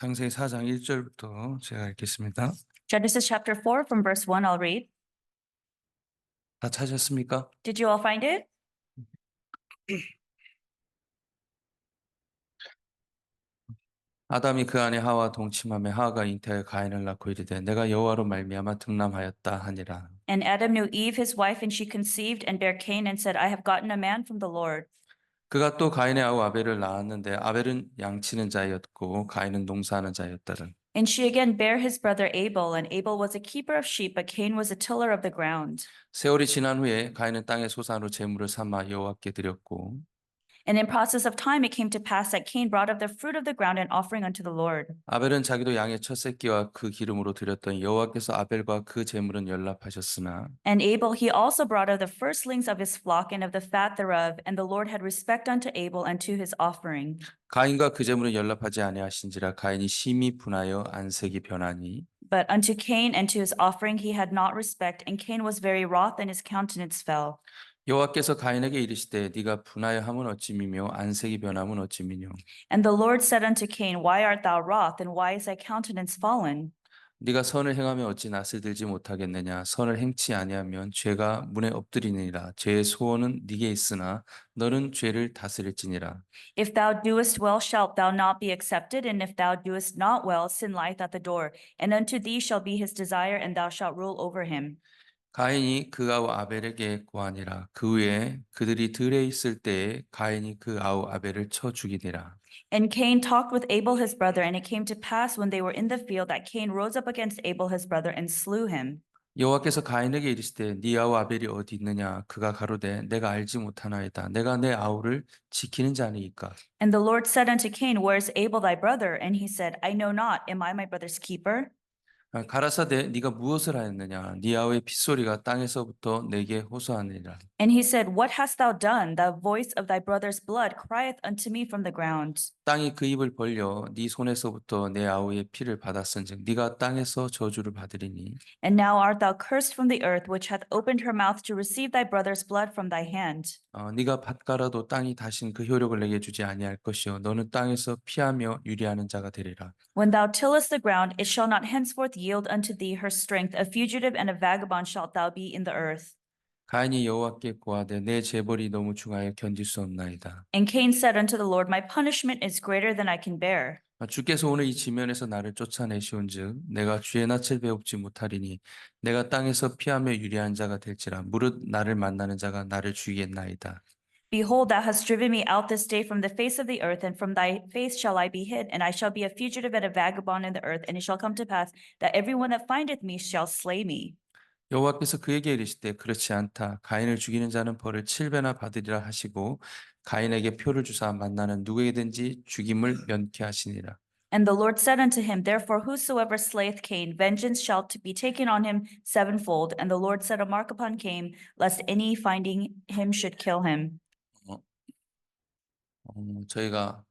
창세기 4장 1절부터 제가 읽겠습니다. Genesis chapter 4 from verse 1, I'll read. 다 찾으셨습니까? Did you all find it? 아담이 그 아내 하와 동침하며 하와가 잉태하여 가인을 낳고 이르되 내가 여호와로 말미암아 등남하였다 하니라. And Adam knew Eve his wife, and she conceived and bare Cain and said, I have gotten a man from the Lord. 그가 또 가인의 아우 아벨을 낳았는데 아벨은 양치는 자였고 가인은 농사하는 자였더라. And she again bare his brother Abel, and Abel was a keeper of sheep, but Cain was a tiller of the ground. 세월이 지난 후에 가인은 땅의 소산으로 제물을 삼아 여호와께 드렸고 And in process of time it came to pass that Cain brought of the fruit of the ground an offering unto the Lord. 아벨은 자기도 양의 첫 새끼와 그 기름으로 드렸더니 여호와께서 아벨과 그 제물은 연락하셨으나 And Abel he also brought of the firstlings of his flock and of the fat thereof, and the Lord had respect unto Abel and to his offering. 가인과 그 제물은 연락하지 아니하신지라 가인이 심히 분하여 안색이 변하니 But unto Cain and to his offering he had not respect, and Cain was very wroth, and his countenance fell. 여호와께서 가인에게 이르시되 네가 분하여 함은 어찌미며 안색이 변함은 어찌미뇨 And the Lord said unto Cain, Why art thou wroth, and why is thy countenance fallen? 네가 선을 행하며 어찌 낯을 들지 못하겠느냐 선을 행치 아니하면 죄가 문에 엎드리니라 죄의 소원은 네게 있으나 너는 죄를 다스릴지니라. If thou doest well, shalt thou not be accepted, and if thou doest not well, sin lieth at the door, and unto thee shall be his desire, and thou shalt rule over him. 가인이 그 아우 아벨에게 고하니라. 그 후에 그들이 들에 있을 때에 가인이 그 아우 아벨을 쳐 죽이니라. And Cain talked with Abel his brother, and it came to pass when they were in the field that Cain rose up against Abel his brother and slew him. 여호와께서 가인에게 이르시되 네 아우 아벨이 어디 있느냐 그가 가로되 내가 알지 못하나이다 내가 내 아우를 지키는 자니이까. And the Lord said unto Cain, Where is Abel thy brother? And he said, I know not. Am I my brother's keeper? 가라사대 네가 무엇을 하였느냐 네 아우의 핏소리가 땅에서부터 내게 호소하느니라. And he said, What hast thou done? The voice of thy brother's blood crieth unto me from the ground. 땅이 그 입을 벌려 네 손에서부터 내 아우의 피를 받았은즉 네가 땅에서 저주를 받으리니 And now art thou cursed from the earth, which hath opened her mouth to receive thy brother's blood from thy hand. 네가 밭갈아도 땅이 다신 그 효력을 내게 주지 아니할 것이요 너는 땅에서 피하며 유리하는 자가 되리라. When thou tillest the ground, it shall not henceforth yield unto thee her strength. A fugitive and a vagabond shalt thou be in the earth. 가인이 여호와께 고하되 내 재벌이 너무 중하여 견딜 수 없나이다. And Cain said unto the Lord, My punishment is greater than I can bear. 주께서 오늘 이 지면에서 나를 쫓아내시온즉 내가 주의 낯을 배웁지 못하리니 내가 땅에서 피하며 유리한 자가 될지라 무릇 나를 만나는 자가 나를 죽이겠나이다. Behold, thou hast driven me out this day from the face of the earth, and from thy face shall I be hid, and I shall be a fugitive and a vagabond in the earth. And it shall come to pass that everyone that findeth me shall slay me. 여호와께서 그에게 이르시되 그렇지 않다. 가인을 죽이는 자는 벌을 7배나 받으리라 하시고 가인에게 표를 주사 만나는 누구에게든지 죽임을 면케 하시니라. And the Lord said unto him, Therefore whosoever slayeth Cain, vengeance shall to be taken on him sevenfold. And the Lord set a mark upon Cain, lest any finding him should kill him. 제가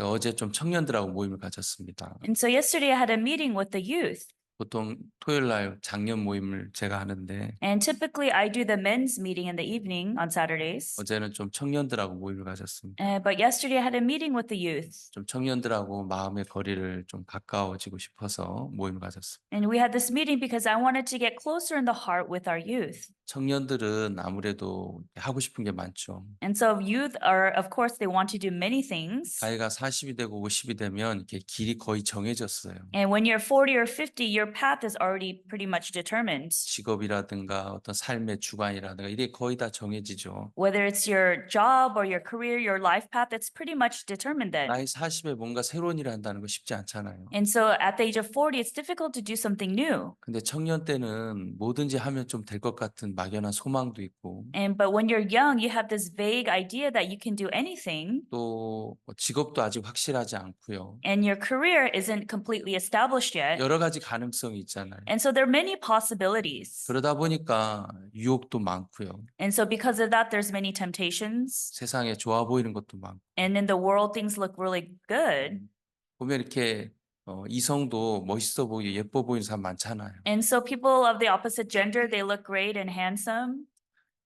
어제 좀 청년들하고 모임을 가졌습니다. And so yesterday I had a meeting with the youth. 보통 토요일 날 장년 모임을 제가 하는데 And typically I do the men's meeting in the evening on Saturdays. 어제는 좀 청년들하고 모임을 가졌습니다. But yesterday I had a meeting with the youth. 좀 청년들하고 마음의 거리를 좀 가까워지고 싶어서 모임을 가졌습니다. And we had this meeting because I wanted to get closer in the heart with our youth. 청년들은 아무래도 하고 싶은 게 많죠. And so youth are, of course, they want to do many things. 나이가 40이 되고 50이 되면 이렇게 길이 거의 정해졌어요. And when you're 40 or 50, your path is already pretty much determined. 직업이라든가 어떤 삶의 주관이라든가 이게 거의 다 정해지죠. Whether it's your job or your career, your life path, it's pretty much determined then. 나이 40에 뭔가 새로운 일을 한다는 거 쉽지 않잖아요. And so at the age of 40, it's difficult to do something new. 근데 청년 때는 뭐든지 하면 좀 될 것 같은 막연한 소망도 있고 But when you're young, you have this vague idea that you can do anything. 또 직업도 아직 확실하지 않고요. And your career isn't completely established yet. 여러 가지 가능성이 있잖아요. And so there are many possibilities. 그러다 보니까 유혹도 많고요. And so because of that, there's many temptations. 세상에 좋아 보이는 것도 많고. And in the world, things look really good. 보면 이렇게 이성도 멋있어 보이고 예뻐 보이는 사람 많잖아요. And so people of the opposite gender, they look great and handsome.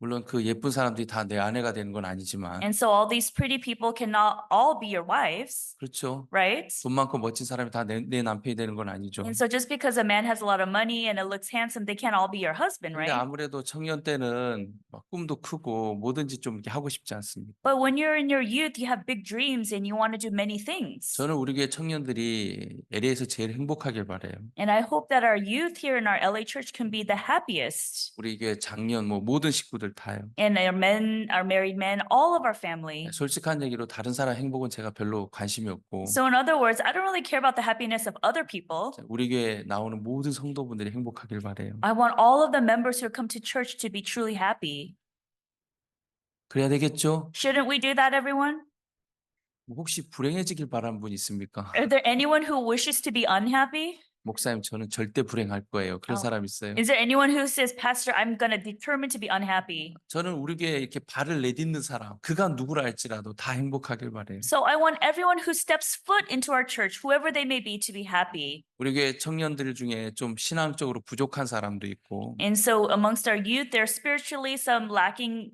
물론 그 예쁜 사람들이 다 내 아내가 되는 건 아니지만, And so all these pretty people cannot all be your wives, 그렇죠. right? 돈 많고 멋진 사람이 다 내 남편이 되는 건 아니죠. And so just because a man has a lot of money and it looks handsome, they can't all be your husband, 근데 right? 아무래도 청년 때는 막 꿈도 크고 뭐든지 좀 이렇게 하고 싶지 않습니까? But when you're in your youth, you have big dreams and you want to do many things. 저는 우리 교회 청년들이 LA에서 제일 행복하길 바라요. And I hope that our youth here in our LA church can be the happiest. 우리 교회 장년 뭐 모든 식구들 다요. And our men, our married men, all of our family. 솔직한 얘기로 다른 사람 행복은 제가 별로 관심이 없고, So in other words, I don't really care about the happiness of other people. 우리 교회 나오는 모든 성도분들이 행복하길 바라요. I want all of the members who come to church to be truly happy. 그래야 되겠죠? Shouldn't we do that, everyone? 뭐 혹시 불행해지길 바라는 분 있습니까? Is there anyone who wishes to be unhappy? 목사님, 저는 절대 불행할 거예요. 그런 어. 사람 있어요. Is there anyone who says, Pastor, I'm going to determine to be unhappy? 저는 우리 교회에 이렇게 발을 내딛는 사람, 그가 누구라 할지라도 다 행복하길 바라요. So I want everyone who steps foot into our church, whoever they may be, to be happy. 우리 교회 청년들 중에 좀 신앙적으로 부족한 사람도 있고, And so amongst our youth, there are spiritually some lacking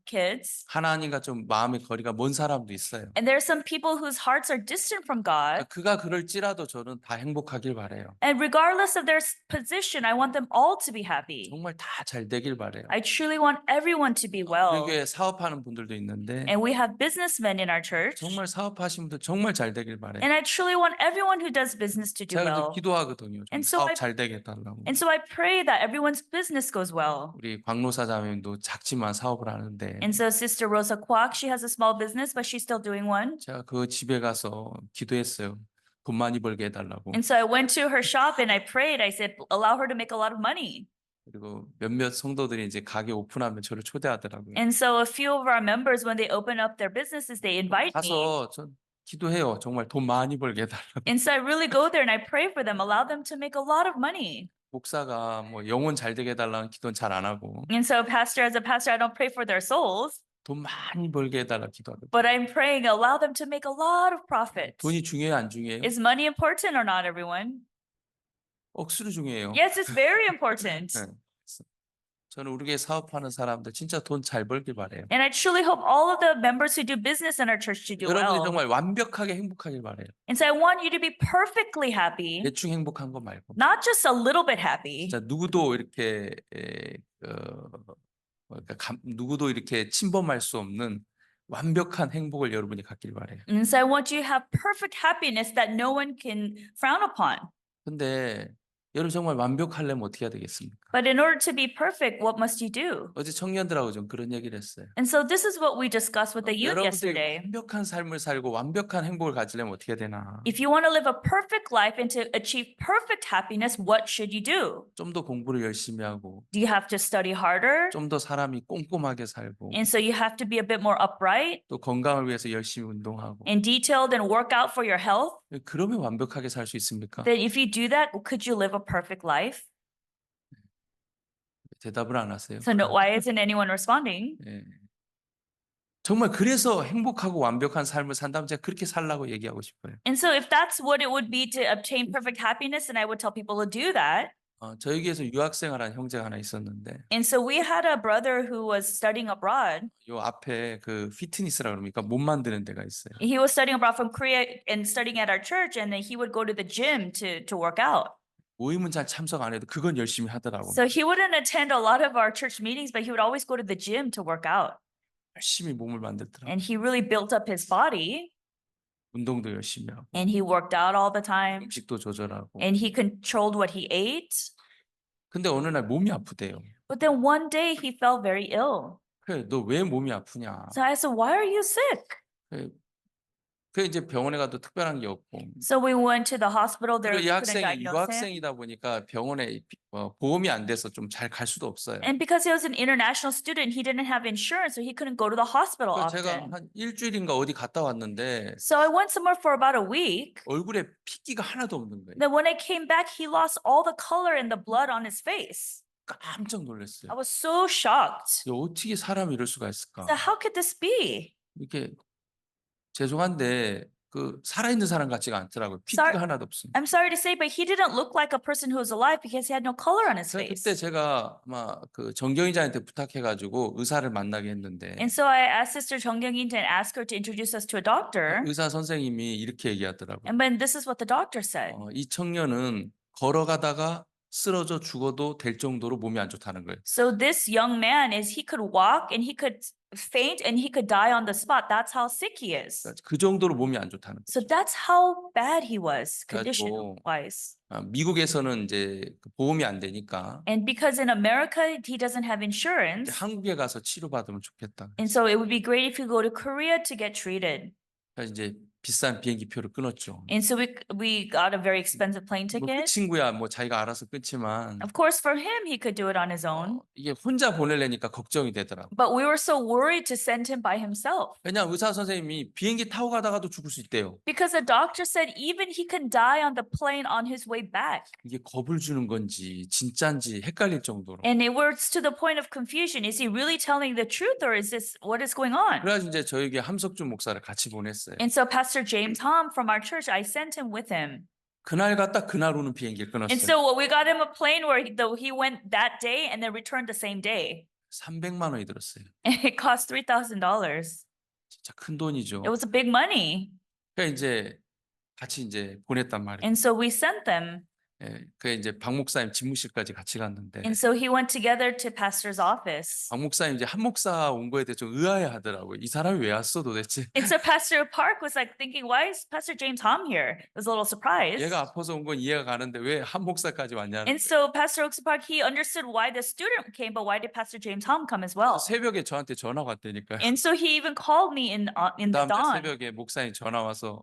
kids. 하나님과 좀 마음의 거리가 먼 사람도 있어요. And there are some people whose hearts are distant from God. 그가 그럴지라도 저는 다 행복하길 바라요. And regardless of their position, I want them all to be happy. 정말 다 잘 되길 바라요. I truly want everyone to be 우리 well. 교회 사업하는 분들도 있는데 And we have businessmen in our church. 정말 사업하신 분들 정말 잘 되길 바라요. And I truly want everyone who does business to do 제가 well. 기도하거든요. 좀 And so 사업 I- 잘 되게 해달라고. And so I pray that everyone's business goes well. 우리 광로사 자매님도 작지만 사업을 하는데 And so Sister Rosa Kwok, she has a small business, but she's still doing one. 제가 그 집에 가서 기도했어요. 돈 많이 벌게 해달라고. And so I went to her shop and I prayed. I said, allow her to make a lot of money. 그리고 몇몇 성도들이 이제 가게 오픈하면 저를 초대하더라고요. And so a few of our members, when they open up their businesses, they invite me. 가서 전 기도해요. 정말 돈 많이 벌게 해달라고. And so I really go there and I pray for them, allow them to make a lot of money. 목사가 뭐 영혼 잘 되게 해달라는 기도는 잘 안 하고 And so as a pastor, I don't pray for their souls, 돈 많이 벌게 해달라 기도하거든요. but I'm praying, allow them to make a lot of profit. 돈이 중요해요, 안 중요해요? Is money important or not, everyone? 억수로 중요해요. Yes, it's very important. 네. 그래서 저는 우리 교회 사업하는 사람들 진짜 돈 잘 벌길 바래요. And I truly hope all of the members who do business in our church to do 여러분이 well. 정말 완벽하게 행복하길 바래요. And so I want you to be perfectly happy, 대충 행복한 거 말고. not just a little bit happy. 진짜 누구도 이렇게 누구도 이렇게 침범할 수 없는 완벽한 행복을 여러분이 갖길 바래요. And so I want you to have perfect happiness that no one can frown upon. 근데 여러분 정말 완벽하려면 어떻게 해야 되겠습니까? But in order to be perfect, what must you do? 어제 청년들하고 좀 그런 얘기를 했어요. And so this is what we discussed with the youth 여러분들이 yesterday. 완벽한 삶을 살고 완벽한 행복을 가지려면 어떻게 해야 되나? If you want to live a perfect life and to achieve perfect happiness, what should you do? 좀 더 공부를 열심히 하고 Do you have to study harder? 좀 더 사람이 꼼꼼하게 살고 And so you have to be a bit more upright 또 건강을 위해서 열심히 운동하고 and detailed and work out for your health? 그러면 완벽하게 살 수 있습니까? Then if you do that, could you live a perfect life? 대답을 안 하세요. So no, why isn't anyone responding? 예. 정말 그래서 행복하고 완벽한 삶을 산다면 제가 그렇게 살라고 얘기하고 싶어요. And so if that's what it would be to obtain perfect happiness, then I would tell people to do that. 저희 교회에서 유학생활한 형제가 하나 있었는데 And so we had a brother who was studying abroad. 요 앞에 그 피트니스라 그럽니까? 몸 만드는 데가 있어요. He was studying abroad from Korea and studying at our church, and then he would go to the gym to work out. 모임은 잘 참석 안 해도 그건 열심히 하더라고요. So he wouldn't attend a lot of our church meetings, but he would always go to the gym to work out. 열심히 몸을 만들더라고요. And he really built up his body, 운동도 열심히 하고 and he worked out all the time, 음식도 조절하고. and he controlled what he ate. 근데 어느 날 몸이 아프대요. But then one day he fell very ill. 그래, 너 왜 몸이 아프냐? So I said, "Why are you sick?" 그 이제 병원에 가도 특별한 게 없고. So we went to the hospital. There 그리고 이 couldn't 학생이 diagnose him. 유학생이다 보니까 병원에 보험이 안 돼서 좀 잘 갈 수도 없어요. And because he was an international student, he didn't have insurance, so he couldn't go to the hospital 그래서 제가 often. 한 일주일인가 어디 갔다 왔는데 So I went somewhere for about a week. 얼굴에 핏기가 하나도 없는 거예요. Then when I came back, he lost all the color and the blood on his face. 깜짝 I 놀랐어요. was so shocked. 어떻게 사람이 이럴 수가 있을까? So how could this be? 이렇게 죄송한데 그 살아있는 사람 같지가 않더라고요. Sorry, 핏기가 하나도 없습니다. I'm sorry to say, but he didn't look like a person who was alive because he had no color on his 그때 face. 제가 아마 그 정경이자한테 부탁해가지고 의사를 만나게 했는데 And so I asked Sister Jung Young-in to ask her to introduce us to a doctor. 의사 선생님이 이렇게 얘기하더라고요. And then this is what the doctor said. 이 청년은 걸어가다가 쓰러져 죽어도 될 정도로 몸이 안 좋다는 거예요. So this young man he could walk and he could faint and he could die on the spot. That's how sick he is. 그 정도로 몸이 안 좋다는 So 거죠. that's how bad he was 그래가지고 condition-wise. 미국에서는 이제 그 보험이 안 되니까 And because in America he doesn't have insurance, 한국에 가서 치료받으면 좋겠다. and so it would be great if you go to Korea to get treated. 그래서 이제 비싼 비행기표를 끊었죠. And so we got a very expensive plane 뭐 그 ticket. 친구야 뭐 자기가 알아서 끊지만 Of course, for him, he could do it on his own. 이게 혼자 보내려니까 걱정이 되더라고. But we were so worried to send him by himself 왜냐하면 의사 선생님이 비행기 타고 가다가도 죽을 수 있대요. because the doctor said even he can die on the plane on his way back. 이게 겁을 주는 건지 진짜인지 헷갈릴 정도로. And it was to the point of confusion. Is he really telling the truth or is this what is going on? 그래가지고 이제 저에게 함석준 목사를 같이 보냈어요. And so Pastor James Hom from our church, I sent him with him. 그날 갔다 그날 오는 비행기를 And 끊었어요. so we got him a plane where he went that day and then returned the same day. 300만 원이 들었어요. And it cost $3,000. 진짜 큰 돈이죠. It was a big money. 그러니까 이제 같이 이제 보냈단 말이에요. And so we sent them. 예, 그 이제 박 목사님 집무실까지 같이 갔는데 And so he went together to pastor's office. 박 목사님 이제 한 목사 온 거에 대해 좀 의아해하더라고요. 이 사람이 왜 왔어 도대체? And so Pastor Park was like thinking, why is Pastor James Hom here? He was a little surprised. 얘가 아파서 온 건 이해가 가는데 왜 한 목사까지 왔냐는. And so Pastor Oaks Park, he understood why the student came, but why did Pastor James Hom come as well? 새벽에 저한테 전화가 왔다니까요. And so he even called me in the 그다음에 dawn. 새벽에 목사님 전화 와서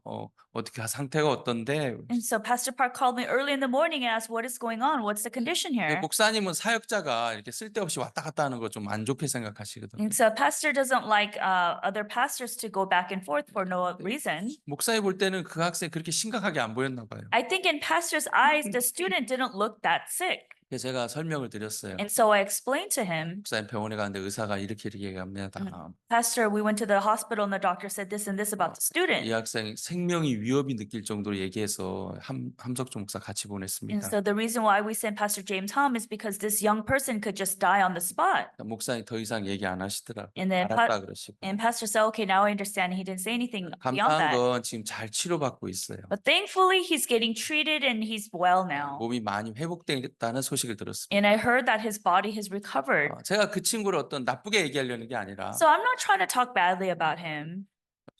어떻게 상태가 어떤데? And so Pastor Park called me early in the morning and asked, what is going on? What's the condition here? 목사님은 사역자가 이렇게 쓸데없이 왔다 갔다 하는 거 좀 안 좋게 생각하시거든요. And so pastor doesn't like other pastors to go back and forth for no reason. 목사님 볼 때는 그 학생 그렇게 심각하게 안 보였나 봐요. I think in pastor's eyes, the student didn't look that sick. 그래서 제가 설명을 드렸어요. And so I explained to him, 목사님 병원에 갔는데 의사가 이렇게 얘기합니다. Pastor, we went to the hospital and the doctor said this and this about the 이 student. 학생 생명이 위협이 느낄 정도로 얘기해서 함석준 목사 같이 And 보냈습니다. so the reason why we sent Pastor James Hom is because this young person could just die on the spot. 목사님 더 이상 얘기 안 하시더라고요. And then 알았다 그러시고. And pastor said, okay, now I understand. He didn't say anything beyond 감사한 that. 건 지금 잘 치료받고 있어요. But thankfully, he's getting treated and he's well now. 몸이 많이 회복됐다는 소식을 들었습니다. And I heard that his body has recovered. 제가 그 친구를 어떤 나쁘게 얘기하려는 게 아니라 So I'm not trying to talk badly about him.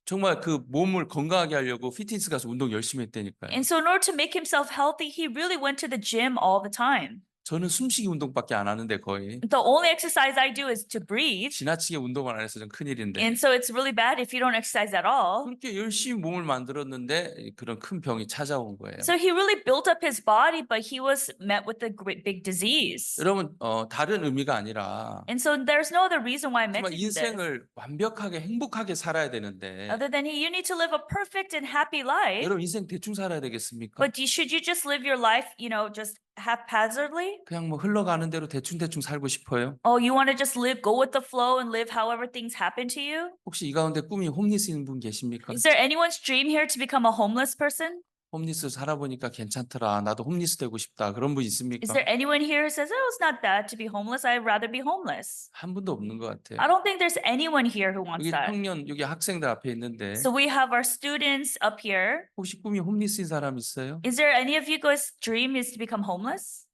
정말 그 몸을 건강하게 하려고 피트니스 가서 운동 열심히 했다니까요. And so in order to make himself healthy, he really went to the gym all the time. 저는 숨쉬기 운동밖에 안 하는데 거의 The only exercise I do is to breathe. 지나치게 운동을 안 해서 좀 큰일인데 And so it's really bad if you don't exercise at all. 그렇게 열심히 몸을 만들었는데 그런 큰 병이 찾아온 거예요. So he really built up his body, but he was met with a great big disease. 여러분 다른 의미가 아니라 And so there's no other reason why I'm 정말 mentioning this. 인생을 완벽하게 행복하게 살아야 되는데 Other than you need to live a perfect and happy life. 여러분 인생 대충 살아야 되겠습니까? But should you just live your life, just haphazardly? 그냥 뭐 흘러가는 대로 대충 살고 싶어요? Oh, you want to just go with the flow and live however things happen to you? 혹시 이 가운데 꿈이 홈리스인 분 계십니까? Is there anyone's dream here to become a homeless person? 홈리스 살아보니까 괜찮더라. 나도 홈리스 되고 싶다. 그런 분 있습니까? Is there anyone here who says, oh, it's not bad to be homeless. I'd rather be homeless. 한 분도 없는 것 같아요. I don't think there's anyone here who wants 여기 that. 청년, 여기 학생들 앞에 있는데 So we have our students up here. 혹시 꿈이 홈리스인 사람 있어요? Is there any of you guys' dream is to become homeless?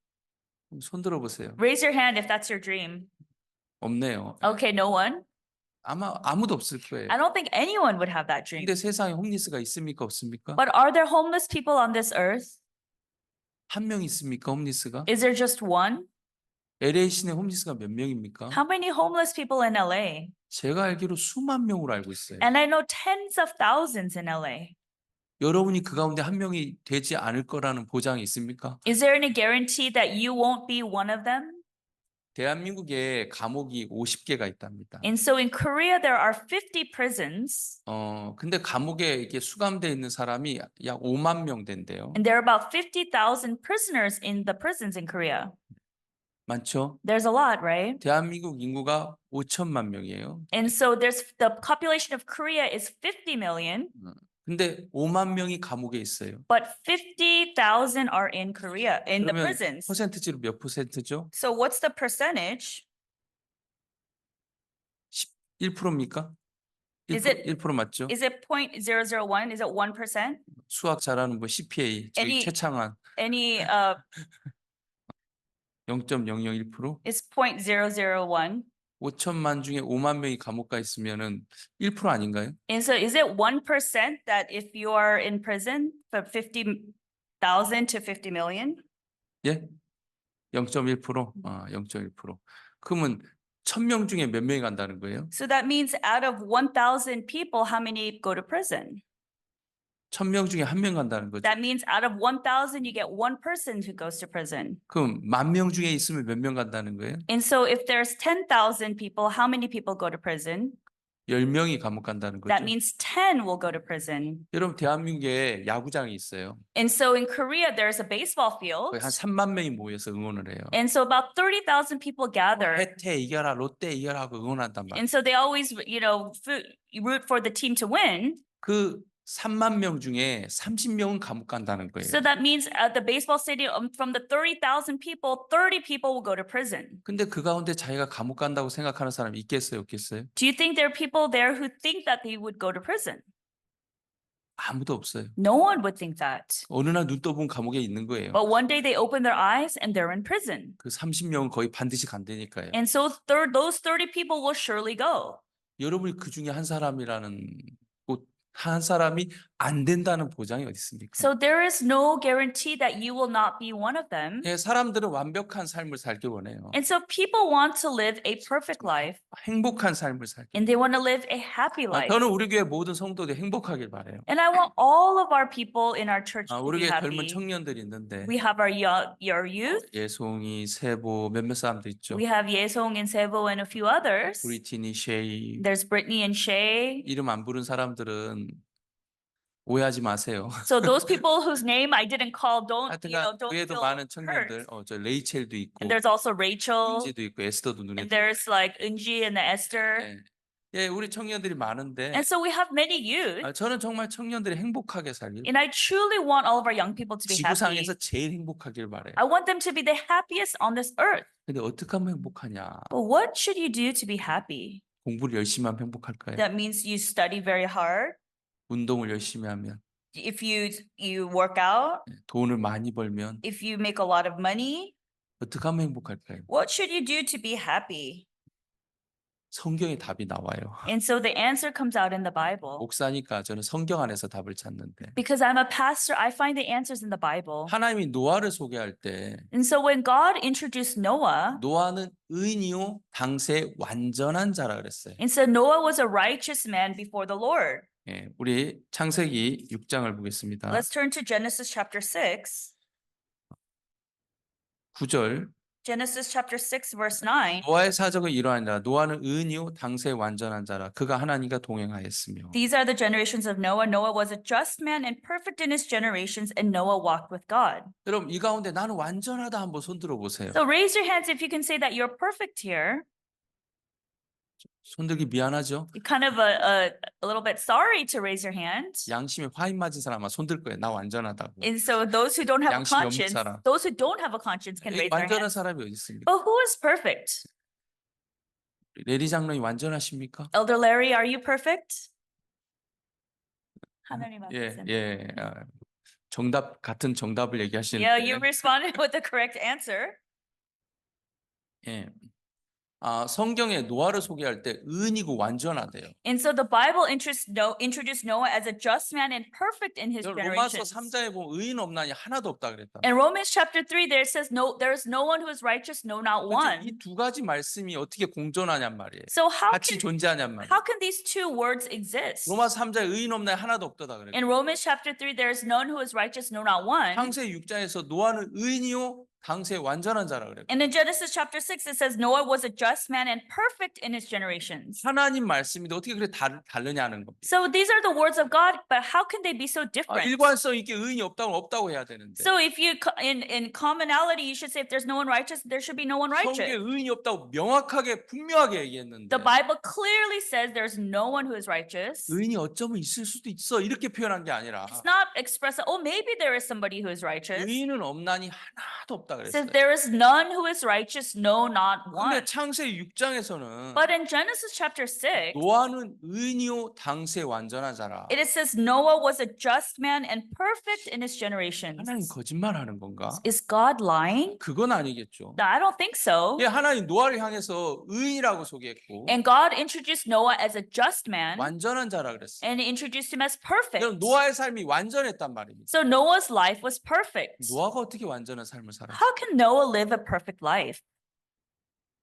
손 들어보세요. Raise your hand if that's your dream. 없네요. Okay, no one. 아마 아무도 없을 거예요. I don't think anyone would have that dream. 근데 세상에 홈리스가 있습니까? 없습니까? But are there homeless people on this earth? 한 명 있습니까? 홈리스가? Is there just one? LA 시내 홈리스가 몇 명입니까? How many homeless people in LA? 제가 알기로 수만 명으로 알고 있어요. And I know tens of thousands in LA. 여러분이 그 가운데 한 명이 되지 않을 거라는 보장이 있습니까? Is there any guarantee that you won't be one of them? 대한민국에 감옥이 50개가 있답니다. And so in Korea, there are 50 prisons, 근데 감옥에 이게 수감돼 있는 사람이 약 5만 명 된대요. and there are about 50,000 prisoners in the prisons in Korea. 많죠? There's a lot, right? 대한민국 인구가 5천만 명이에요. And so the population of Korea is 50 million. 근데 5만 명이 감옥에 있어요. But 50,000 are in Korea, in the 그러면 prisons. 퍼센트지로 몇 %죠? So what's the percentage? 1%입니까? Is it- 1% 맞죠? Is it 0.001? Is it 1%? 수학 잘하는 뭐 CPA 저희 Any- 최창한 Any, 0.001%? is 0.001. 5천만 중에 5만 명이 감옥 가 있으면은 1% 아닌가요? And so is it 1% that if you are in prison for 50,000 to 50 million? 예? 0.1%? 0.1%. 그러면 1,000명 중에 몇 명이 간다는 거예요? So that means out of 1,000 people, how many go to prison? 1,000명 중에 한 명 간다는 거죠. That means out of 1,000, you get one person who goes to prison. 그럼 10,000명 중에 있으면 몇 명 간다는 거예요? And so if there's 10,000 people, how many people go to prison? 10명이 감옥 간다는 That 거죠. means 10 will go to prison. 여러분 대한민국에 야구장이 있어요. And so in Korea, there's a baseball field. 거의 한 3만 명이 모여서 응원을 해요. And so about 30,000 people gather. 해태 이겨라, 롯데 이겨라 하고 응원한단 말이에요. And so they always, root for the team to win. 그 3만 명 중에 30명은 감옥 간다는 거예요. So that means at the baseball stadium, from the 30,000 people, 30 people will go to prison. 근데 그 가운데 자기가 감옥 간다고 생각하는 사람이 있겠어요, 없겠어요? Do you think there are people there who think that they would go to prison? 아무도 없어요. No one would think that. 어느 날 눈 떠보면 감옥에 있는 거예요. But one day they open their eyes and they're in prison. 그 30명은 거의 반드시 간다니까요. And so those 30 people will surely go. 여러분이 그 중에 한 사람이라는 한 사람이 안 된다는 보장이 어디 있습니까? So there is no guarantee that you will not be one of them. 예, 사람들은 완벽한 삶을 살기 원해요. And so people want to live a perfect life 행복한 삶을 살기. and they want to live a happy life. 저는 우리 교회 모든 성도들이 행복하길 바라요. And I want all of our people in our church to 우리 be 교회 젊은 happy. 청년들이 있는데 We have our youth. 예송이, 세보 몇몇 사람도 있죠. We have Yesong and Sebo and a few others. 브리티니, 셰이 There's Brittany and Shay. 이름 안 부른 사람들은 오해하지 마세요. So those people whose name I didn't call, don't 하여튼간 don't 교회도 feel 많은 청년들, hurt. 저 레이첼도 있고, And there's also Rachel, 은지도 있고, 에스더도 눈에 and there's like Unji and the Esther. 예. 예, 우리 청년들이 많은데 And so we have many youth. 저는 정말 청년들이 행복하게 살길, And I truly want all of our young people to be happy. 지구상에서 제일 행복하길 바래요. I want them to be the happiest on this earth. 근데 어떻게 하면 행복하냐? But what should you do to be happy? 공부를 열심히 하면 행복할까요? That means you study very hard. 운동을 열심히 하면, If you work out, 돈을 많이 벌면 if you make a lot of money, 어떻게 하면 행복할까요? what should you do to be happy? 성경에 답이 나와요. And so the answer comes out in the Bible. 목사니까 저는 성경 안에서 답을 찾는데 Because I'm a pastor, I find the answers in the Bible. 하나님이 노아를 소개할 때 And so when God introduced Noah, 노아는 의인이요 당세 완전한 자라 그랬어요. and so Noah was a righteous man before the Lord. 예, 우리 창세기 6장을 보겠습니다. Let's turn to Genesis chapter 6. 9절 Genesis chapter 6 verse 9. 노아의 사적은 이러하니라 노아는 의인이요 당세 완전한 자라 그가 하나님과 동행하였으며 These are the generations of Noah. Noah was a just man and perfect in his generations, and Noah walked with God. 여러분 이 가운데 나는 완전하다 한번 손 들어 보세요. So raise your hands if you can say that you're perfect here. 손 들기 미안하죠? You're kind of a little bit sorry to raise your hand. 양심에 화인 맞은 사람은 손 들 거예요. 나 완전하다고. And so those who don't have a 양심이 없는 conscience, 사람. those who don't have a conscience can 이 raise their 완전한 hands. 사람이 어디 있습니까? But who is perfect? 레리 장로님 완전하십니까? Elder Larry, are you perfect? 하나님 예, 앞에서. 예. 정답 같은 정답을 얘기하시는데. Yeah, you responded with the correct answer. 예. 성경에 노아를 소개할 때 의인이고 완전하대요. And so the Bible introduced Noah as a just man and perfect in his 로마서 generations. 3장에 보면 의인 없나니 하나도 없다 그랬다. In Romans chapter 3, there says there is no one who is righteous, no, not one. 이 두 가지 말씀이 어떻게 공존하냔 말이에요. So how 같이 존재하냔 말이에요. can these two words exist? 로마서 3장에 의인 없나니 하나도 없다 그랬다. In Romans chapter 3, there is none who is righteous, no, not one. 창세기 6장에서 노아는 의인이요 당시에 완전한 자라 그래요. And in Genesis chapter 6, it says Noah was a just man and perfect in his generations. 하나님 말씀인데 어떻게 그래 다르냐는 겁니다. So these are the words of God, but how can they be so different? 일관성 있게 의인이 없다고 해야 되는데 So if you in commonality, you should say if there's no one righteous, there should be no one 성경에 righteous. 의인이 없다고 명확하게 분명하게 얘기했는데 The Bible clearly says there's no one who is righteous. 의인이 어쩌면 있을 수도 있어 이렇게 표현한 게 아니라 It's not expressed, oh, maybe there is somebody who is righteous. 의인은 없나니 하나도 없다 It 그랬어요. says there is none who is righteous, no, not 근데 one. 창세기 6장에서는 But in Genesis chapter 6, 노아는 의인이요 당시에 완전한 자라. it says Noah was a just man and perfect in his generations. 하나님 거짓말하는 건가? Is God lying? 그건 아니겠죠. No, I don't think so. 예, 하나님 노아를 향해서 의인이라고 소개했고 And God introduced Noah as a just man 완전한 자라 그랬어요. and introduced him as perfect. 그럼 노아의 삶이 완전했단 말입니다. So Noah's life was perfect. 노아가 어떻게 완전한 삶을 살았어요? How can Noah live a perfect life?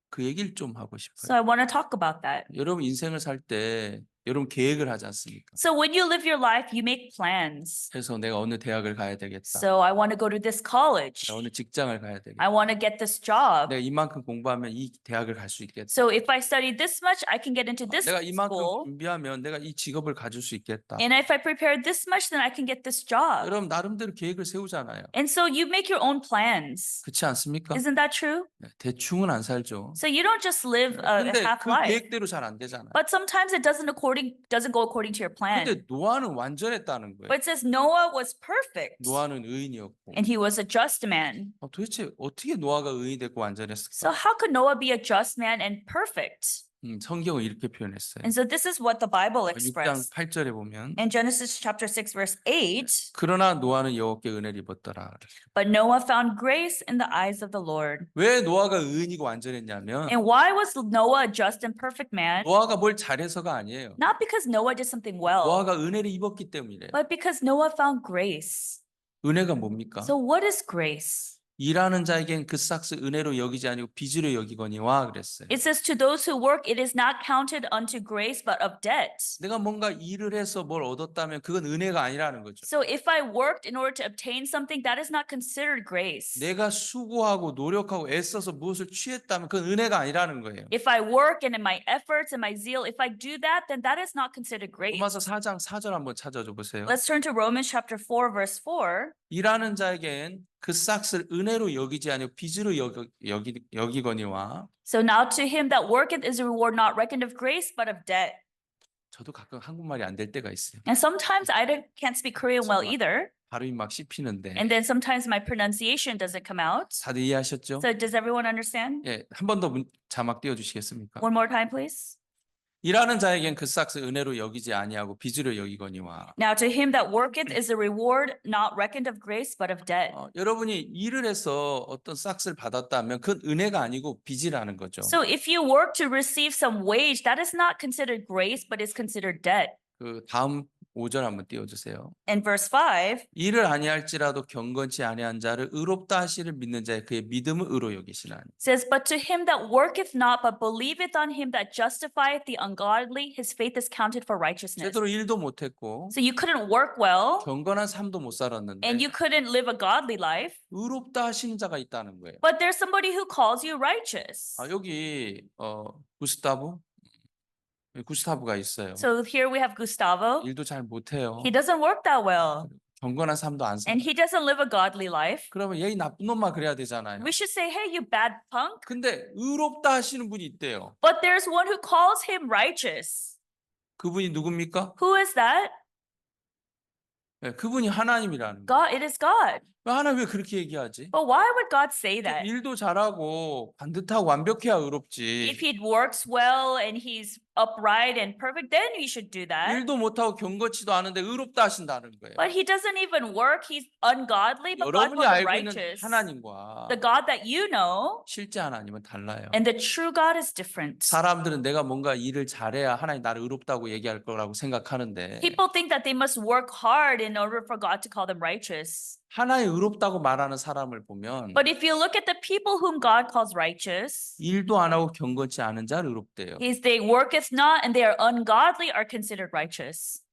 그 얘기를 좀 하고 So 싶어요. I want to talk about that. 여러분 인생을 살 때 여러분 계획을 하지 않습니까? So when you live your life, you make plans. 그래서 내가 어느 대학을 가야 되겠다. So I want to go to this college. 내가 어느 직장을 가야 되겠다. I want to get this job. 내가 이만큼 공부하면 이 대학을 갈 수 있겠다. So if I study this much, I can get into this 내가 이만큼 school. 준비하면 내가 이 직업을 가질 수 있겠다. And if I prepare this much, then I can get this job. 여러분 나름대로 계획을 세우잖아요. And so you make your own plans. 그렇지 않습니까? Isn't that true? 네, 대충은 안 살죠. So you don't just live a 근데 half 그 life. 계획대로 잘 안 되잖아요. But sometimes it doesn't go according to your plan. 근데 노아는 완전했다는 거예요. But it says Noah was perfect 노아는 의인이었고. and he was a just man. 도대체 어떻게 노아가 의인이 됐고 So 완전했을까? how could Noah be a just man and perfect? 성경은 이렇게 표현했어요. And so this is what the Bible 6장 expressed. 8절에 보면 In Genesis chapter 6 verse 8, 그러나 노아는 여호와께 은혜를 입었더라. but Noah found grace in the eyes of the Lord. 왜 노아가 의인이고 완전했냐면 And why was Noah a just and perfect man? 노아가 뭘 잘해서가 아니에요. Not because Noah did something well, 노아가 은혜를 입었기 때문이래요. but because Noah found grace. 은혜가 뭡니까? So what is grace? 일하는 자에겐 그 삭스 은혜로 여기지 아니고 빚으로 여기거니와 그랬어요. It says to those who work, it is not counted unto grace, but of debt. 내가 뭔가 일을 해서 뭘 얻었다면 그건 은혜가 아니라는 거죠. So if I worked in order to obtain something, that is not considered grace. 내가 수고하고 노력하고 애써서 무엇을 취했다면 그건 은혜가 아니라는 거예요. If I work and in my efforts and my zeal, if I do that, then that is not considered grace. 로마서 4장 4절 한번 찾아줘 보세요. Let's turn to Romans chapter 4, verse 4. 일하는 자에겐 그 싹을 은혜로 여기지 아니고 빚으로 여기거니와. So now to him that worketh is a reward not reckoned of grace, but of debt. 저도 가끔 한국말이 안 될 때가 있어요. And sometimes I can't speak Korean well either. 발음이 막 씹히는데. And then sometimes my pronunciation doesn't come out. 다들 이해하셨죠? So does everyone understand? 예, 한 번 더 자막 띄워주시겠습니까? One more time, please. 일하는 자에겐 그 싹을 은혜로 여기지 아니하고 빚으로 여기거니와. Now to him that worketh is a reward not reckoned of grace, but of debt. 여러분이 일을 해서 어떤 싹을 받았다면 그건 은혜가 아니고 빚이라는 거죠. So if you work to receive some wage, that is not considered grace, but is considered debt. 그 다음 5절 한번 띄워주세요. In verse 5, 일을 아니할지라도 경건치 아니한 자를 의롭다 하시를 믿는 자의 그의 믿음을 의로 여기시나니. says, But to him that worketh not, but believeth on him that justifieth the ungodly, his faith is counted for righteousness. 제대로 일도 못했고 So you couldn't work well, 경건한 삶도 못 살았는데 and you couldn't live a godly life, 의롭다 하시는 자가 있다는 거예요. but there's somebody who calls you righteous. 여기 구스타브가 있어요. So here we have Gustavo. 일도 잘 못해요. He doesn't work that well, 경건한 삶도 안 살아. and he doesn't live a godly life. 그러면 얘 나쁜 놈만 그래야 되잖아요. We should say, hey, you bad punk. 근데 의롭다 하시는 분이 있대요. But there's one who calls him righteous. 그분이 누굽니까? Who is that? 네, 그분이 하나님이라는 거예요. God. It is God. 하나님 왜 그렇게 얘기하지? But why would God say that? 일도 잘하고 반듯하고 완벽해야 의롭지. If he works well and he's upright and perfect, then we should do that. 일도 못하고 경건치도 않은데 의롭다 하신다는 거예요. But he doesn't even work. He's ungodly, but God 여러분이 calls him 알고 있는 righteous. 하나님과 The God that you know 실제 하나님은 달라요. and the true God is different. 사람들은 내가 뭔가 일을 잘해야 하나님 나를 의롭다고 얘기할 거라고 생각하는데 People think that they must work hard in order for God to call them righteous. 하나님 의롭다고 말하는 사람을 보면 But if you look at the people whom God calls righteous, 일도 안 하고 경건치 않은 자를 의롭대요. is they worketh not and they are ungodly are considered righteous.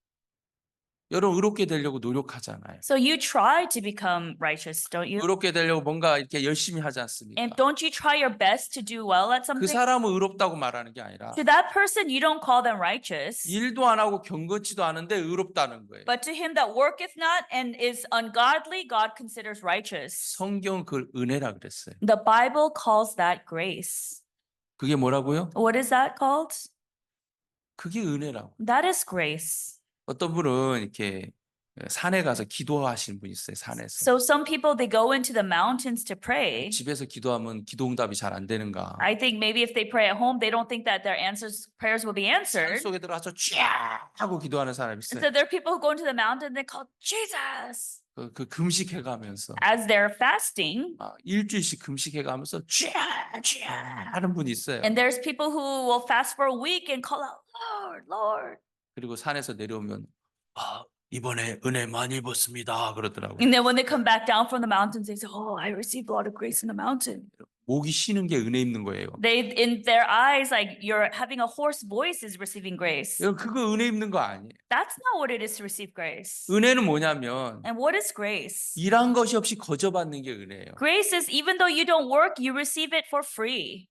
여러분 의롭게 되려고 노력하잖아요. So you try to become righteous, don't you? 의롭게 되려고 뭔가 이렇게 열심히 하지 And 않습니까? don't you try your best to do well at 그 something? 사람은 의롭다고 말하는 게 아니라 To that person, you don't call them righteous. 일도 안 하고 경건치도 않은데 의롭다는 거예요. But to him that worketh not and is ungodly, God considers righteous. 성경은 그걸 은혜라 그랬어요. The Bible calls that grace. 그게 뭐라고요? What is that called? 그게 은혜라고. That is grace. 어떤 분은 이렇게 산에 가서 기도하시는 분이 있어요. 산에서. So some people, they go into the mountains to pray. 집에서 기도하면 기도 응답이 잘 안 되는가. I think maybe if they pray at home, they don't think that their prayers will be 산 answered. 속에 들어가서 쫙 하고 기도하는 사람이 있어요. So there are people who go into the mountain and they call Jesus 그 금식해가면서 as they're fasting. 일주일씩 금식해가면서 쫙 하는 분이 있어요. And there's people who will fast for a week and call out, Lord, Lord. 그리고 산에서 내려오면 이번에 은혜 많이 입었습니다 그러더라고요. And then when they come back down from the mountains, they say, oh, I received a lot of grace in the mountain. 목이 쉬는 게 은혜 입는 거예요. They, in their eyes, like you're having a hoarse voice is receiving grace. 여러분 그거 은혜 입는 거 아니에요. That's not what it is to receive grace. 은혜는 뭐냐면 And what is grace? 일한 것이 없이 거저받는 게 은혜예요. Grace is even though you don't work, you receive it for free.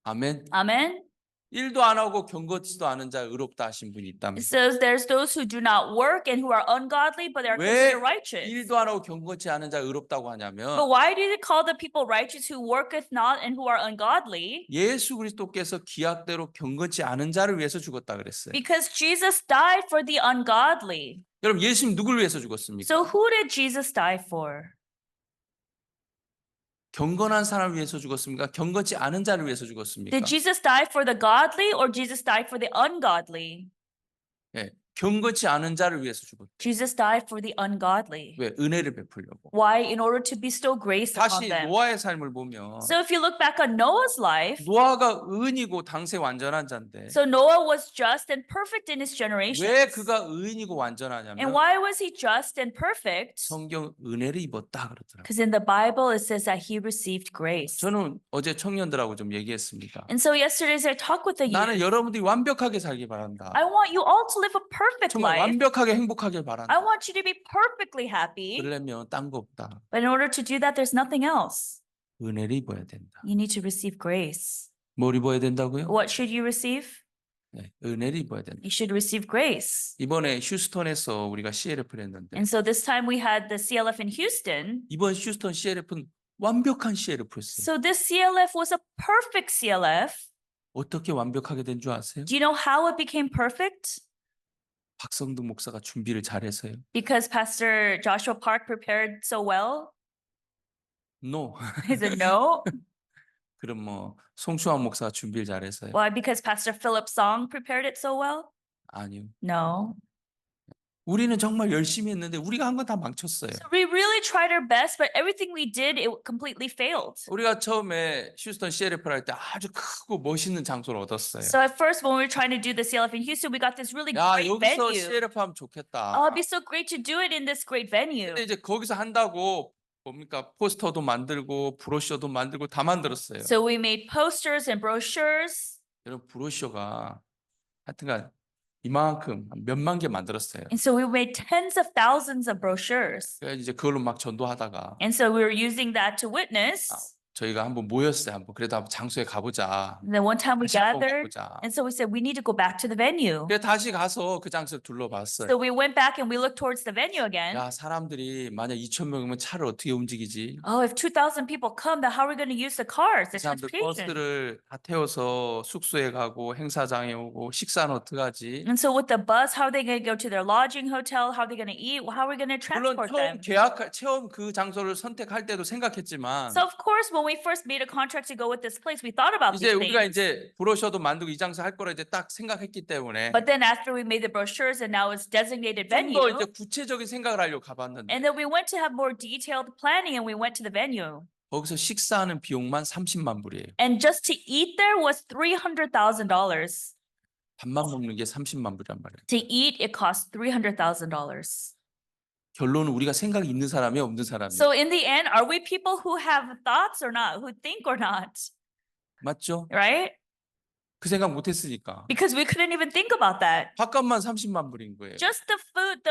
아멘. Amen. 일도 안 하고 경건치도 않은 자 의롭다 하신 분이 있다면 It says there's those who do not work and who are ungodly, but they are 왜 considered righteous. 일도 안 하고 경건치 않은 자 의롭다고 하냐면 But why did it call the people righteous who worketh not and who are ungodly? 예수 그리스도께서 기약대로 경건치 않은 자를 위해서 죽었다 그랬어요. Because Jesus died for the ungodly. 여러분 예수님 누굴 위해서 죽었습니까? So who did Jesus die for? 경건한 사람을 위해서 죽었습니까? 경건치 않은 자를 위해서 죽었습니까? Did Jesus die for the godly or Jesus died for the ungodly? 예, 경건치 않은 자를 위해서 죽었다. Jesus died for the ungodly. 왜? 은혜를 베풀려고. Why? In order to bestow grace upon 다시 them. 노아의 삶을 보면 So if you look back on Noah's life, 노아가 의인이고 당세 완전한 자인데 so Noah was just and perfect in his generation. 왜 그가 의인이고 And 완전하냐면 why was he just and perfect? 성경 은혜를 입었다 그러더라고요. Because in the Bible it says that he received grace. 저는 어제 청년들하고 좀 얘기했습니다. And so yesterday as I talked with the 나는 youth, 여러분들이 완벽하게 살기 바란다. I want you all to live a perfect 정말 life. 완벽하게 행복하길 I 바란다. want you to be perfectly happy. 그러려면 딴 거 없다. But in order to do that, there's nothing else. 은혜를 입어야 된다. You need to receive grace. 뭘 입어야 된다고요? What should you receive? 네, 은혜를 입어야 된다. You should receive grace. 이번에 휴스턴에서 우리가 CLF를 했는데 And so this time we had the CLF in Houston. 이번 휴스턴 CLF는 완벽한 CLF였어요. So this CLF was a perfect CLF. 어떻게 완벽하게 된 줄 아세요? Do you know how it became perfect? 박성등 목사가 준비를 잘해서요. Because Pastor Joshua Park prepared so well? No. He said no. 그럼 뭐 송수환 목사가 준비를 잘해서요. Why? Because Pastor Philip Song prepared it so well? 아니요. No. 우리는 정말 열심히 했는데 우리가 한 건 다 망쳤어요. So we really tried our best, but everything we did, it completely failed. 우리가 처음에 휴스턴 CLF를 할 때 아주 크고 멋있는 장소를 얻었어요. So at first, when we were trying to do the CLF in Houston, we got this really 야, great 여기서 venue. CLF 하면 좋겠다. Oh, it'd be so great to do it in this great venue. 근데 이제 거기서 한다고 뭡니까? 포스터도 만들고 브로셔도 만들고 다 만들었어요. So we made posters and brochures. 여러분 브로셔가 하여튼간 이만큼 몇만 개 만들었어요. And so we made tens of thousands of brochures. 그래서 이제 그걸로 막 전도하다가 And so we were using that to witness. 저희가 한번 모였어요. 한번 그래도 한번 장소에 가보자. And then one time we 다시 한번 gathered. 가보자. And so we said, we need to go back to the venue. 그래서 다시 가서 그 장소를 둘러봤어요. So we went back and we looked towards the venue again. 야, 사람들이 만약 2,000명이면 차를 어떻게 움직이지? Oh, if 2,000 people come, then how are we going to use the cars, 그 the 사람들 transportation? 버스를 다 태워서 숙소에 가고 행사장에 오고 식사는 어떡하지? And so with the bus, how are they going to go to their lodging hotel? How are they going to eat? How are we going to 물론 transport them? 처음 그 장소를 선택할 때도 생각했지만 So of course, when we first made a contract to go with this place, we thought about 이제 these 우리가 things. 이제 브로셔도 만들고 이 장소 할 거라 이제 딱 생각했기 때문에 But then after we made the brochures and now it's designated 좀 venue, 더 이제 구체적인 생각을 하려고 가봤는데 and then we went to have more detailed planning and we went to the venue. 거기서 식사하는 비용만 30만 불이에요. And just to eat there was $300,000. 밥만 먹는 게 30만 불이란 말이에요. To eat, it cost $300,000. 결론은 우리가 생각이 있는 사람이 없는 사람이 So in the end, are we people who have thoughts or not, who think or not, 맞죠? right? 그 생각 못했으니까 Because we couldn't even think about that. 밥값만 30만 불인 거예요. Just the food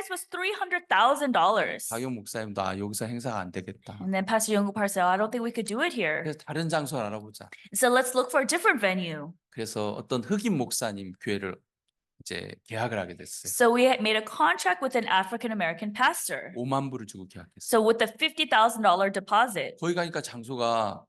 price was $300,000. 박용 목사님도 여기서 행사가 안 되겠다. And then Pastor Young Park said, I don't think we could do it here. 그래서 다른 장소를 알아보자. So let's look for a different venue. 그래서 어떤 흑인 목사님 교회를 이제 계약을 하게 됐어요. So we had made a contract with an African American pastor. 5만 불을 주고 계약했어요. So with the $50,000 deposit. 거기 가니까 장소가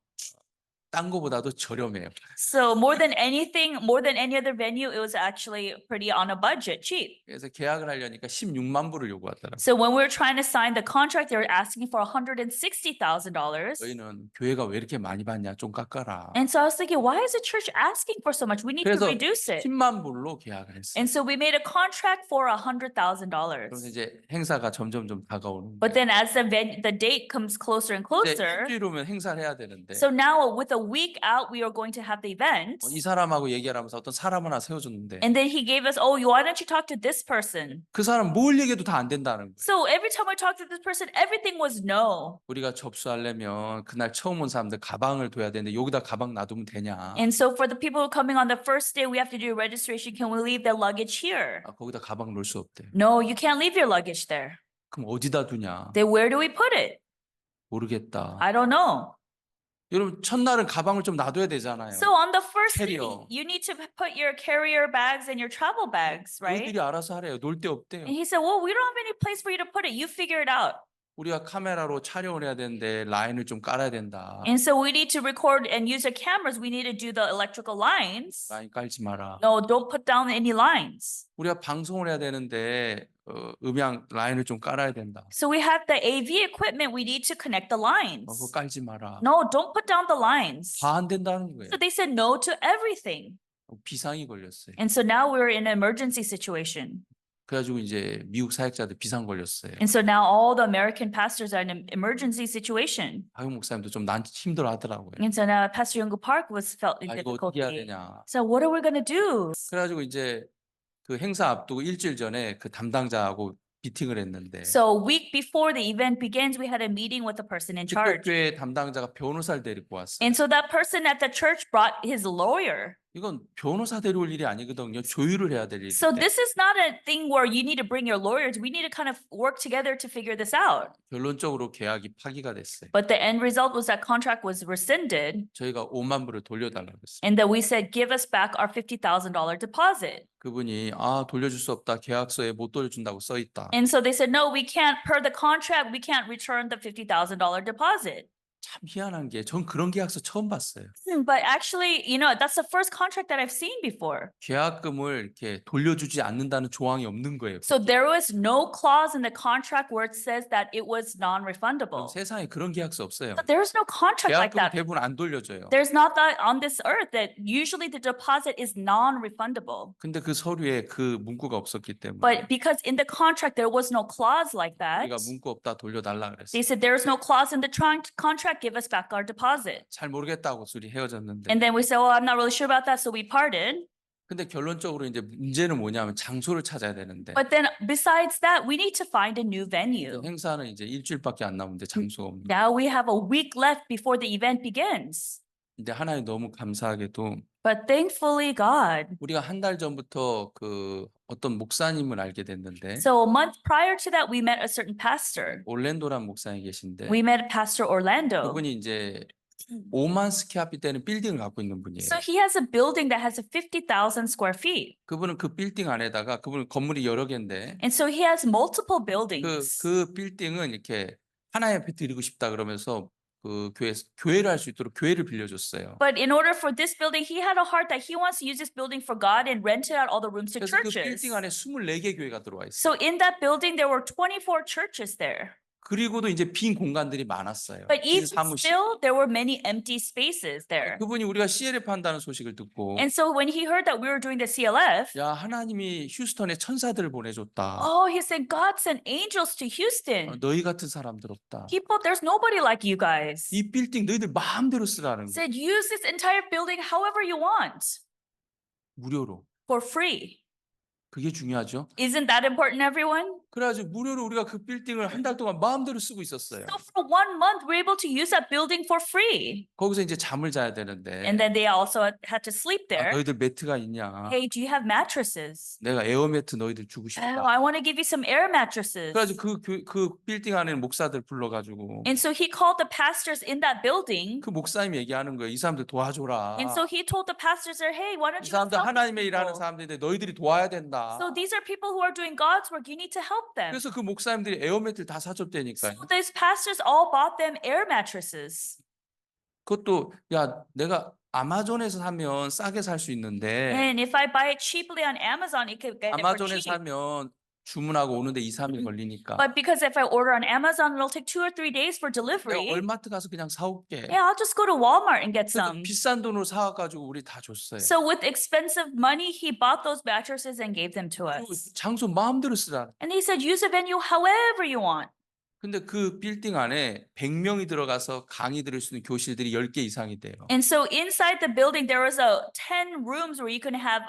딴 거보다도 저렴해요. So more than anything, more than any other venue, it was actually pretty on a budget, cheap. 그래서 계약을 하려니까 16만 불을 요구하더라고요. So when we were trying to sign the contract, they were asking for $160,000. 저희는 교회가 왜 이렇게 많이 받냐 좀 깎아라. And so I was thinking, why is the church asking for so much? We need to 그래서 reduce it. 10만 불로 계약을 했어요. And so we made a contract for 그래서 $100,000. 이제 행사가 점점 다가오는 But 거예요. then as the date comes closer and 이제 closer, 일주일 후면 행사를 해야 되는데 so now with a week out, we are going to have the event. 이 사람하고 얘기를 하면서 어떤 사람 하나 세워줬는데 And then he gave us, oh, why don't you talk to this person? 그 사람 뭘 얘기해도 다 안 된다는 거예요. So every time I talked to this person, everything was no. 우리가 접수하려면 그날 처음 온 사람들 가방을 둬야 되는데 여기다 가방 놔두면 되냐? And so for the people coming on the first day, we have to do registration. Can we leave the luggage here? 거기다 가방 놓을 수 없대요. No, you can't leave your luggage there. 그럼 어디다 두냐? Then where do we put it? 모르겠다. I don't know. 여러분 첫날은 가방을 좀 놔둬야 되잖아요. So on the first day, Carry-on. you need to put your carrier bags and your travel bags, right? 너희들이 알아서 하래요. 놀 데 없대요. And he said, well, we don't have any place for you to put it. You figure it out. 우리가 카메라로 촬영을 해야 되는데 라인을 좀 깔아야 된다. And so we need to record and use the cameras. We need to do the electrical lines. 라인 깔지 마라. No, don't put down any lines. 우리가 방송을 해야 되는데 음향 라인을 좀 깔아야 된다. So we have the AV equipment. We need to connect the 그거 lines. 깔지 마라. No, don't put down the lines. 다 안 된다는 거예요. So they said no to everything. 비상이 걸렸어요. And so now we're in an emergency situation. 그래가지고 이제 미국 사역자들 비상 걸렸어요. And so now all the American pastors are in an emergency situation. 박용 목사님도 좀 난 힘들어 하더라고요. And so now Pastor Young Park was felt in 이거 어떻게 해야 difficulty. 되냐. So what are we going to do? 그래가지고 이제 그 행사 앞두고 일주일 전에 그 담당자하고 미팅을 했는데 So a week before the event begins, we had a meeting with the person in charge. 교회 담당자가 변호사를 데리고 왔어요. And so that person at the church brought his lawyer. 이건 변호사 데려올 일이 아니거든요. 조율을 해야 될 일인데. So this is not a thing where you need to bring your lawyers. We need to kind of work together to figure this out. 결론적으로 계약이 파기가 됐어요. But the end result was that contract was rescinded. 저희가 5만 불을 돌려달라고 했어요. And then we said, give us back our $50,000 deposit. 그분이 돌려줄 수 없다. 계약서에 못 돌려준다고 써 있다. And so they said, no, we can't, per the contract, we can't return the $50,000 deposit. 참 희한한 게 전 그런 계약서 처음 봤어요. But actually, that's the first contract that I've seen before. 계약금을 이렇게 돌려주지 않는다는 조항이 없는 거예요. So there was no clause in the contract where it says that it was 그럼 non-refundable. 세상에 그런 계약서 없어요. But there is no contract like 계약금 that. 대부분 안 돌려줘요. There's not that on this earth that usually the deposit is non-refundable. 근데 그 서류에 그 문구가 없었기 때문에 But because in the contract there was no clause like that, 우리가 문구 없다 돌려달라 they 그랬어요. said there is no clause in the contract, give us back our deposit. 잘 모르겠다고 둘이 헤어졌는데 And then we said, well, I'm not really sure about that, so we parted. 근데 결론적으로 이제 문제는 뭐냐면 장소를 찾아야 되는데 But then besides that, we need to find a new venue. 행사는 이제 일주일밖에 안 남았는데 장소가 없는. Now we have a week left before the event begins. 근데 하나님 너무 감사하게도 But thankfully, God. 우리가 한 달 전부터 그 어떤 목사님을 알게 됐는데 So a month prior to that, we met a certain pastor. 올랜도란 목사님 계신데 We met Pastor Orlando. 그분이 이제 5만 스퀘어핏 되는 빌딩을 갖고 있는 분이에요. So he has a building that has a 50,000 square feet. 그분은 그 빌딩 안에다가 그분은 건물이 여러 개인데 And so he has multiple buildings. 그 빌딩은 이렇게 하나의 아파트 드리고 싶다 그러면서 그 교회를 할 수 있도록 교회를 빌려줬어요. But in order for this building, he had a heart that he wants to use this building for God and rented out all the rooms to 그래서 그 churches. 빌딩 안에 24개 교회가 들어와 있어요. So in that building, there were 24 churches there. 그리고도 이제 빈 공간들이 많았어요. But 빈 even 사무실. still, there were many empty spaces there. 그분이 우리가 CLF 한다는 소식을 듣고 And so when he heard that we were doing the CLF, 야 하나님이 휴스턴에 천사들을 보내줬다. oh, he said, God sent angels to Houston. 너희 같은 사람들 없다. People, there's nobody like you guys. 이 빌딩 너희들 마음대로 쓰라는 거. Said, use this entire building however you want, 무료로. for free. 그게 중요하죠. Isn't that important, everyone? 그래가지고 무료로 우리가 그 빌딩을 한 달 동안 마음대로 쓰고 있었어요. So for 1 month, we're able to use that building for free. 거기서 이제 잠을 자야 되는데 And then they also had to sleep 아, there. 너희들 매트가 있냐? Hey, do you have mattresses? 내가 에어매트 너희들 주고 Oh, 싶다. I want to give you some air mattresses. 그래가지고 그 빌딩 안에 목사들 불러가지고 And so he called the pastors in that building. 그 목사님이 얘기하는 거예요. 이 사람들 도와줘라. And so he told the pastors there, hey, why don't 이 you help 사람들 these 하나님의 일하는 people? 사람들인데 너희들이 도와야 된다. So these are people who are doing God's work. You need to help them. 그래서 그 목사님들이 에어매트를 다 사줬다니까요. So these pastors all bought them air mattresses. 그것도 야 내가 아마존에서 사면 싸게 살 수 있는데 And if I buy it cheaply on Amazon, it could get it for 아마존에 cheap. 사면 주문하고 오는데 2, 3일 걸리니까 But because if I order on Amazon, it'll take 2 or 3 days for 내가 delivery. 월마트 가서 그냥 사올게. Yeah, I'll just go to Walmart and get 그래서 some. 비싼 돈으로 사와가지고 우리 다 줬어요. So with expensive money, he bought those mattresses and gave them to 그리고 us. 장소 마음대로 쓰라. And he said, use the venue however you want. 근데 그 빌딩 안에 100명이 들어가서 강의 들을 수 있는 교실들이 10개 이상이 돼요. And so inside the building, there was 10 rooms where you can have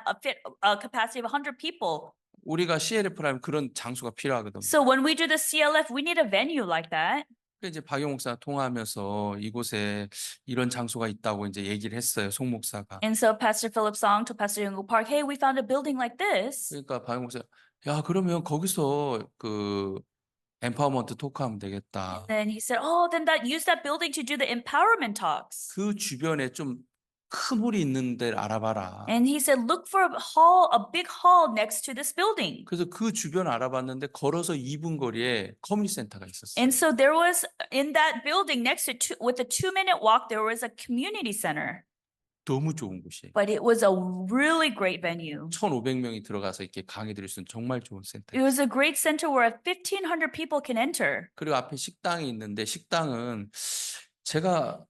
a capacity of 100 people. 우리가 CLF라면 그런 장소가 필요하거든요. So when we do the CLF, we need a venue like that. 그래서 이제 박영 목사 통화하면서 이곳에 이런 장소가 있다고 이제 얘기를 했어요. 송 목사가. And so Pastor Philip Song to Pastor Young Park, hey, we found a building like this. 그러니까 박영 목사, 야 그러면 거기서 그 empowerment 토크하면 되겠다. Then he said, oh, then use that building to do the empowerment talks. 그 주변에 좀 큰 홀이 있는 데를 알아봐라. And he said, look for a big hall next to this building. 그래서 그 주변 알아봤는데 걸어서 2분 거리에 커뮤니티 센터가 있었어요. And so there was in that building next to with a 2-minute walk, there was a community center. 너무 좋은 곳이에요. But it was a really great venue. 1,500명이 들어가서 이렇게 강의 들을 수 있는 정말 좋은 It 센터예요. was a great center where 1,500 people can enter. 그리고 앞에 식당이 있는데 식당은 제가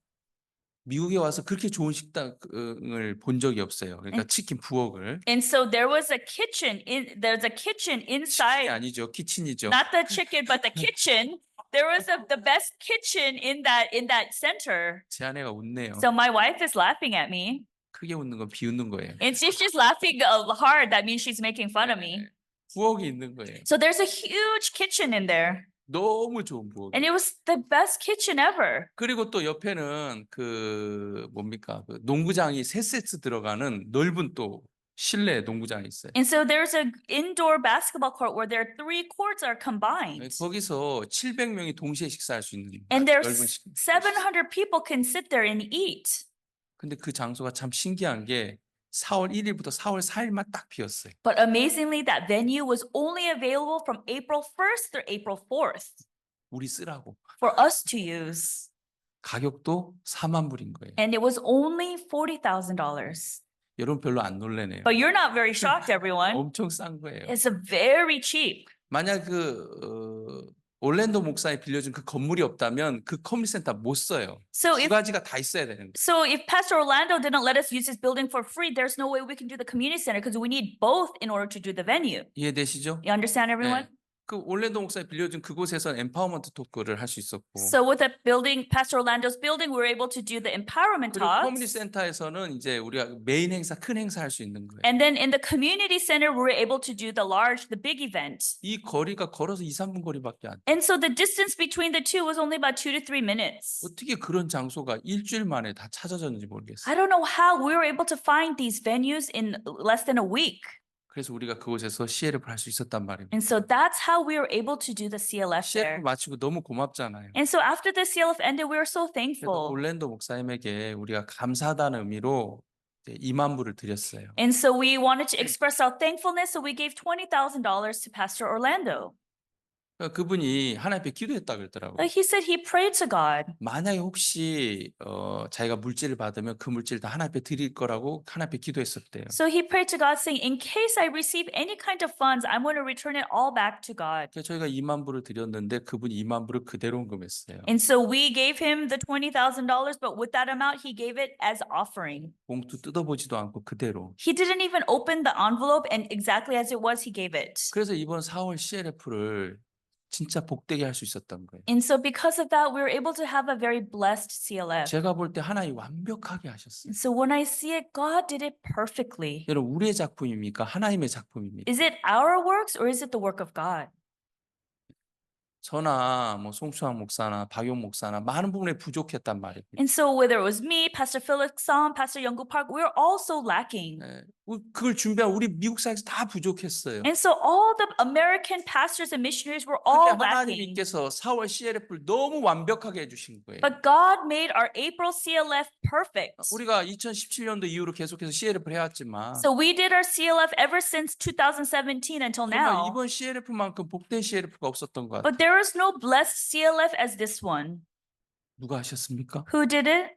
미국에 와서 그렇게 좋은 식당을 본 적이 없어요. 그러니까 치킨 부엌을. And so there was a kitchen there's a kitchen 치킨이 inside, 아니죠. 키친이죠. not the chicken, but the kitchen. There was the best kitchen in that center. 제 아내가 웃네요. So my wife is laughing at me. 크게 웃는 건 비웃는 거예요. And if she's laughing hard, that means she's making fun of me. 부엌이 있는 거예요. So there's a huge kitchen in there. 너무 좋은 부엌. And it was the best kitchen ever. 그리고 또 옆에는 그 뭡니까? 그 농구장이 3세트 들어가는 넓은 또 실내 농구장이 있어요. And so there's an indoor basketball court where their 3 courts are combined. 거기서 700명이 동시에 식사할 수 있는 And 넓은 there's 700 people can sit there and eat. 근데 그 장소가 참 신기한 게 4월 1일부터 4월 4일만 딱 비었어요. But amazingly, that venue was only available from April 1st through April 4th 우리 쓰라고. for us to use. 가격도 4만 불인 거예요. And it was only $40,000. 여러분 별로 안 놀래네요. But you're not very shocked, everyone. 엄청 싼 거예요. It's a very cheap. 만약 올랜도 목사에 빌려준 그 건물이 없다면 그 커뮤니티 센터 못 써요. So 두 if 가지가 다 있어야 되는 거예요. So if Pastor Orlando didn't let us use his building for free, there's no way we can do the community center because we need both in order to do the venue. 이해되시죠? You understand, everyone? 네. 그 올랜도 목사에 빌려준 그곳에서 empowerment 토크를 할 수 있었고 So with that building, Pastor Orlando's building, we were able to do the empowerment 그리고 커뮤니티 talks. 센터에서는 이제 우리가 메인 행사, 큰 행사 할 수 있는 거예요. And then in the community center, we were able to do the big event. 이 거리가 걸어서 2, 3분 거리밖에 안 돼. And so the distance between the two was only about 2 to 3 minutes. 어떻게 그런 장소가 일주일 만에 다 찾아졌는지 I 모르겠어요. don't know how we were able to find these venues in less than a week. 그래서 우리가 그곳에서 CLF를 할 수 있었단 말입니다. And so that's how we were able to do the CLF CLF there. 마치고 너무 고맙잖아요. And so after the CLF ended, we were so 그래서 thankful. 올랜도 목사님에게 우리가 감사하다는 의미로 이제 2만 불을 드렸어요. And so we wanted to express our thankfulness, so we gave $20,000 to Pastor Orlando. 그러니까 그분이 하나님 앞에 기도했다 그러더라고요. He said he prayed to God. 만약에 혹시 자기가 물질을 받으면 그 물질 다 하나님 앞에 드릴 거라고 하나님 앞에 기도했었대요. So he prayed to God saying, in case I receive any kind of funds, I'm going to return it all back to God. 그래서 저희가 2만 불을 드렸는데 그분이 2만 불을 그대로 헌금했어요. And so we gave him the $20,000, but with that amount, he gave it as offering. 봉투 뜯어보지도 않고 그대로. He didn't even open the envelope, and exactly as it was, he gave it. 그래서 이번 4월 CLF를 진짜 복되게 할 수 있었던 거예요. And so because of that, we were able to have a very blessed CLF. 제가 볼 때 하나님 완벽하게 하셨어요. And so when I see it, God did it perfectly. 여러분 우리의 작품입니까? 하나님의 작품입니까? Is it our works or is it the work of God? 저나 뭐 송수환 목사나 박용 목사나 많은 부분에 부족했단 말입니다. And so whether it was me, Pastor Felix Song, Pastor Younggu Park, we're also lacking. 예, 그걸 준비한 우리 미국 사회에서 다 부족했어요. And so all the American pastors and missionaries were 근데 all lacking. 하나님께서 4월 CLF를 너무 완벽하게 해주신 거예요. But God made our April CLF perfect. 우리가 2017년도 이후로 계속해서 CLF를 해왔지만 So we did our CLF ever since 2017 until 정말 now. 이번 CLF만큼 복된 CLF가 없었던 것 같아요. But there is no blessed CLF as this one. 누가 하셨습니까? Who did it?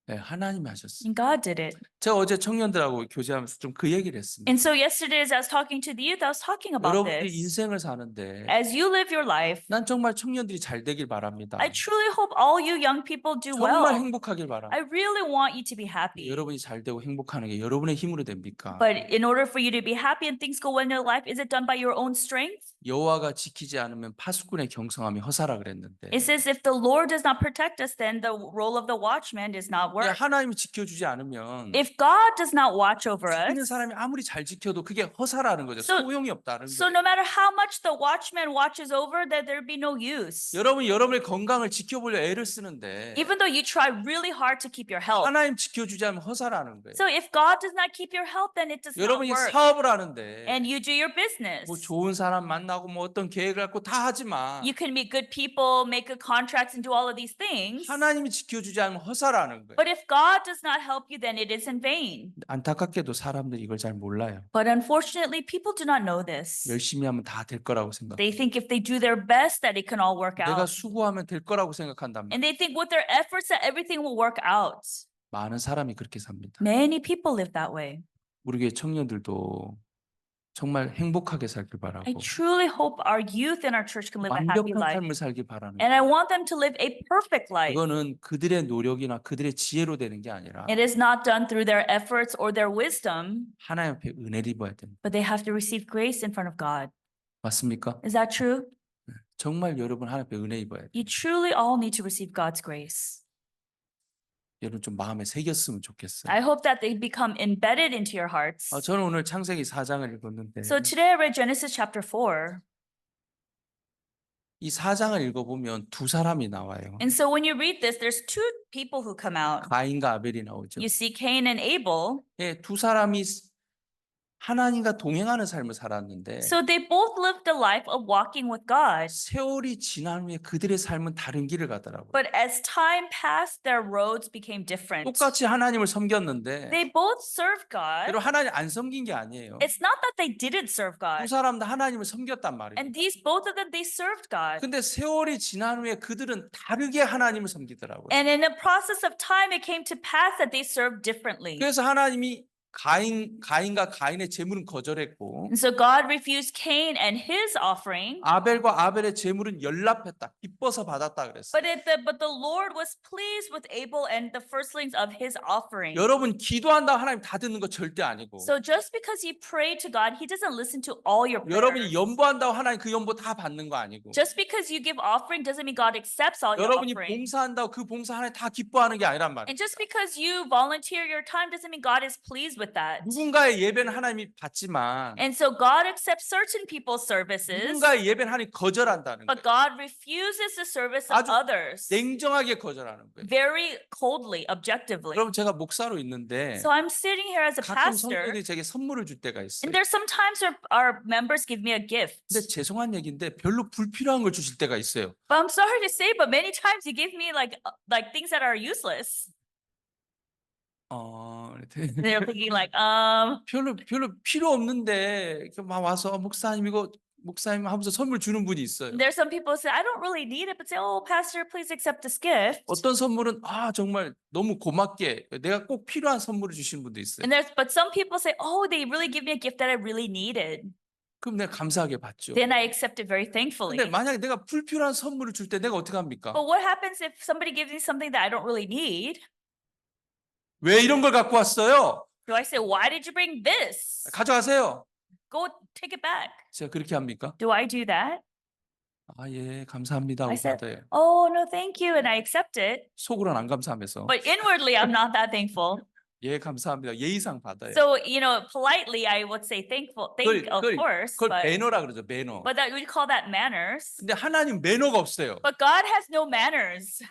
네, 하나님이 하셨어요. And God did it. 제가 어제 청년들하고 교제하면서 좀 그 얘기를 했습니다. And so yesterday as I was talking to the youth, I was talking about 여러분들이 this. 인생을 사는데 As you live your life, 난 정말 청년들이 잘 되길 바랍니다. I truly hope all you young people do 정말 well. 행복하길 바랍니다. I really want you to be happy. 여러분이 잘 되고 행복하는 게 여러분의 힘으로 됩니까? But in order for you to be happy and things go well in your life, is it done by your own strength? 여호와가 지키지 않으면 파수꾼의 경성함이 허사라 그랬는데 It says if the Lord does not protect us, then the role of the watchman does not work. 하나님이 지켜주지 않으면 If God does not watch over 지키는 us, 사람이 아무리 잘 지켜도 그게 허사라는 거죠. So- 소용이 없다는 so 거예요. no matter how much the watchman watches over, that there be no use. 여러분이 여러분의 건강을 지켜보려 애를 쓰는데 Even though you try really hard to keep your health. 하나님 지켜주지 않으면 허사라는 거예요. So if God does not keep your health, then it does not 여러분이 work. 사업을 하는데 And you do your business. 뭐 좋은 사람 만나고 뭐 어떤 계획을 갖고 다 하지만 You can meet good people, make good contracts, and do all of these things. 하나님이 지켜주지 않으면 허사라는 거예요. But if God does not help you, then it is in vain. 안타깝게도 사람들이 이걸 잘 몰라요. But unfortunately, people do not know this. 열심히 하면 다 될 거라고 생각해요. They think if they do their best, that it can all work 내가 out. 수고하면 될 거라고 생각한다면 And they think with their efforts that everything will work out. 많은 사람이 그렇게 삽니다. Many people live that way. 우리 교회 청년들도 정말 행복하게 살길 I 바라고 truly hope our youth in our church can live a happy 완벽한 life. 삶을 살길 바라는 And I want them to live a perfect life. 그거는 그들의 노력이나 그들의 지혜로 되는 게 아니라 It is not done through their efforts or their wisdom, 하나님 앞에 은혜를 입어야 됩니다. but they have to receive grace in front of God. 맞습니까? Is that true? 정말 여러분 하나님 앞에 은혜 입어야 돼요. You truly all need to receive God's grace. 여러분 좀 마음에 새겼으면 좋겠어요. I hope that they become embedded into your hearts. 저는 오늘 창세기 4장을 읽었는데 So today I read Genesis chapter 4. 이 4장을 읽어보면 두 사람이 나와요. And so when you read this, there's two people who come out. 가인과 아벨이 나오죠. You see Cain and Abel. 예, 두 사람이 하나님과 동행하는 삶을 살았는데 So they both lived the life of walking with God. 세월이 지난 후에 그들의 삶은 다른 길을 가더라고요. But as time passed, their roads became different. 똑같이 하나님을 섬겼는데 They both served God. 여러분 하나님 안 섬긴 게 아니에요. It's not that they didn't serve 두 God. 사람 다 하나님을 섬겼단 말이에요. And both of them, they served God. 근데 세월이 지난 후에 그들은 다르게 하나님을 섬기더라고요. And in the process of time, it came to pass that they served differently. 그래서 하나님이 가인과 가인의 제물은 거절했고 And so God refused Cain and his offering. 아벨과 아벨의 제물은 연락했다. 기뻐서 받았다 그랬어요. But the Lord was pleased with Abel and the firstlings of his offering. 여러분 기도한다 하나님 다 듣는 거 절대 아니고 So just because you pray to God, He doesn't listen to all your 여러분이 prayers. 연보한다고 하나님 그 연보 다 받는 거 아니고 Just because you give offering doesn't mean God accepts all your 여러분이 offering. 봉사한다고 그 봉사 하나님 다 기뻐하는 게 아니란 말이에요. And just because you volunteer your time doesn't mean God is pleased with that. 누군가의 예배는 하나님이 받지만 And so God accepts certain people's services, 누군가의 예배는 하나님 거절한다는 but 거예요. God refuses the service of 아주 others 냉정하게 거절하는 거예요. very coldly, objectively. 여러분 제가 목사로 있는데 So I'm sitting here as a 가끔 pastor, 성도들이 제게 선물을 줄 때가 있어요. and there's sometimes our members give me a gift. 근데 죄송한 얘기인데 별로 불필요한 걸 주실 때가 있어요. But I'm sorry to say, but many times you give me like things that are useless. They're thinking like, 별로 필요 없는데 이렇게 막 와서 목사님 이거 목사님 하면서 선물 주는 분이 있어요. there's some people who say, I don't really need it, but say, oh, pastor, please accept this gift. 어떤 선물은 정말 너무 고맙게 내가 꼭 필요한 선물을 주시는 분도 있어요. But some people say, oh, they really give me a gift that I really needed. 그럼 내가 감사하게 받죠. Then I accept it very thankfully. 근데 만약에 내가 불필요한 선물을 줄 때 내가 어떻게 합니까? But what happens if somebody gives me something that I don't really need? 왜 이런 걸 갖고 왔어요? Do I say, why did you bring this? 가져가세요. Go take it back. 제가 그렇게 합니까? Do I do that? 예, 감사합니다. I 하고 said, 받아요. oh, no, thank you. And I accept it. 속으로는 안 감사하면서. But inwardly, I'm not that thankful. 예, 감사합니다. 예의상 받아요. So, politely, I would say thank, of course, 그걸 매너라 그러죠, 매너. but that we call that manners. 근데 하나님 매너가 없어요. But God has no manners.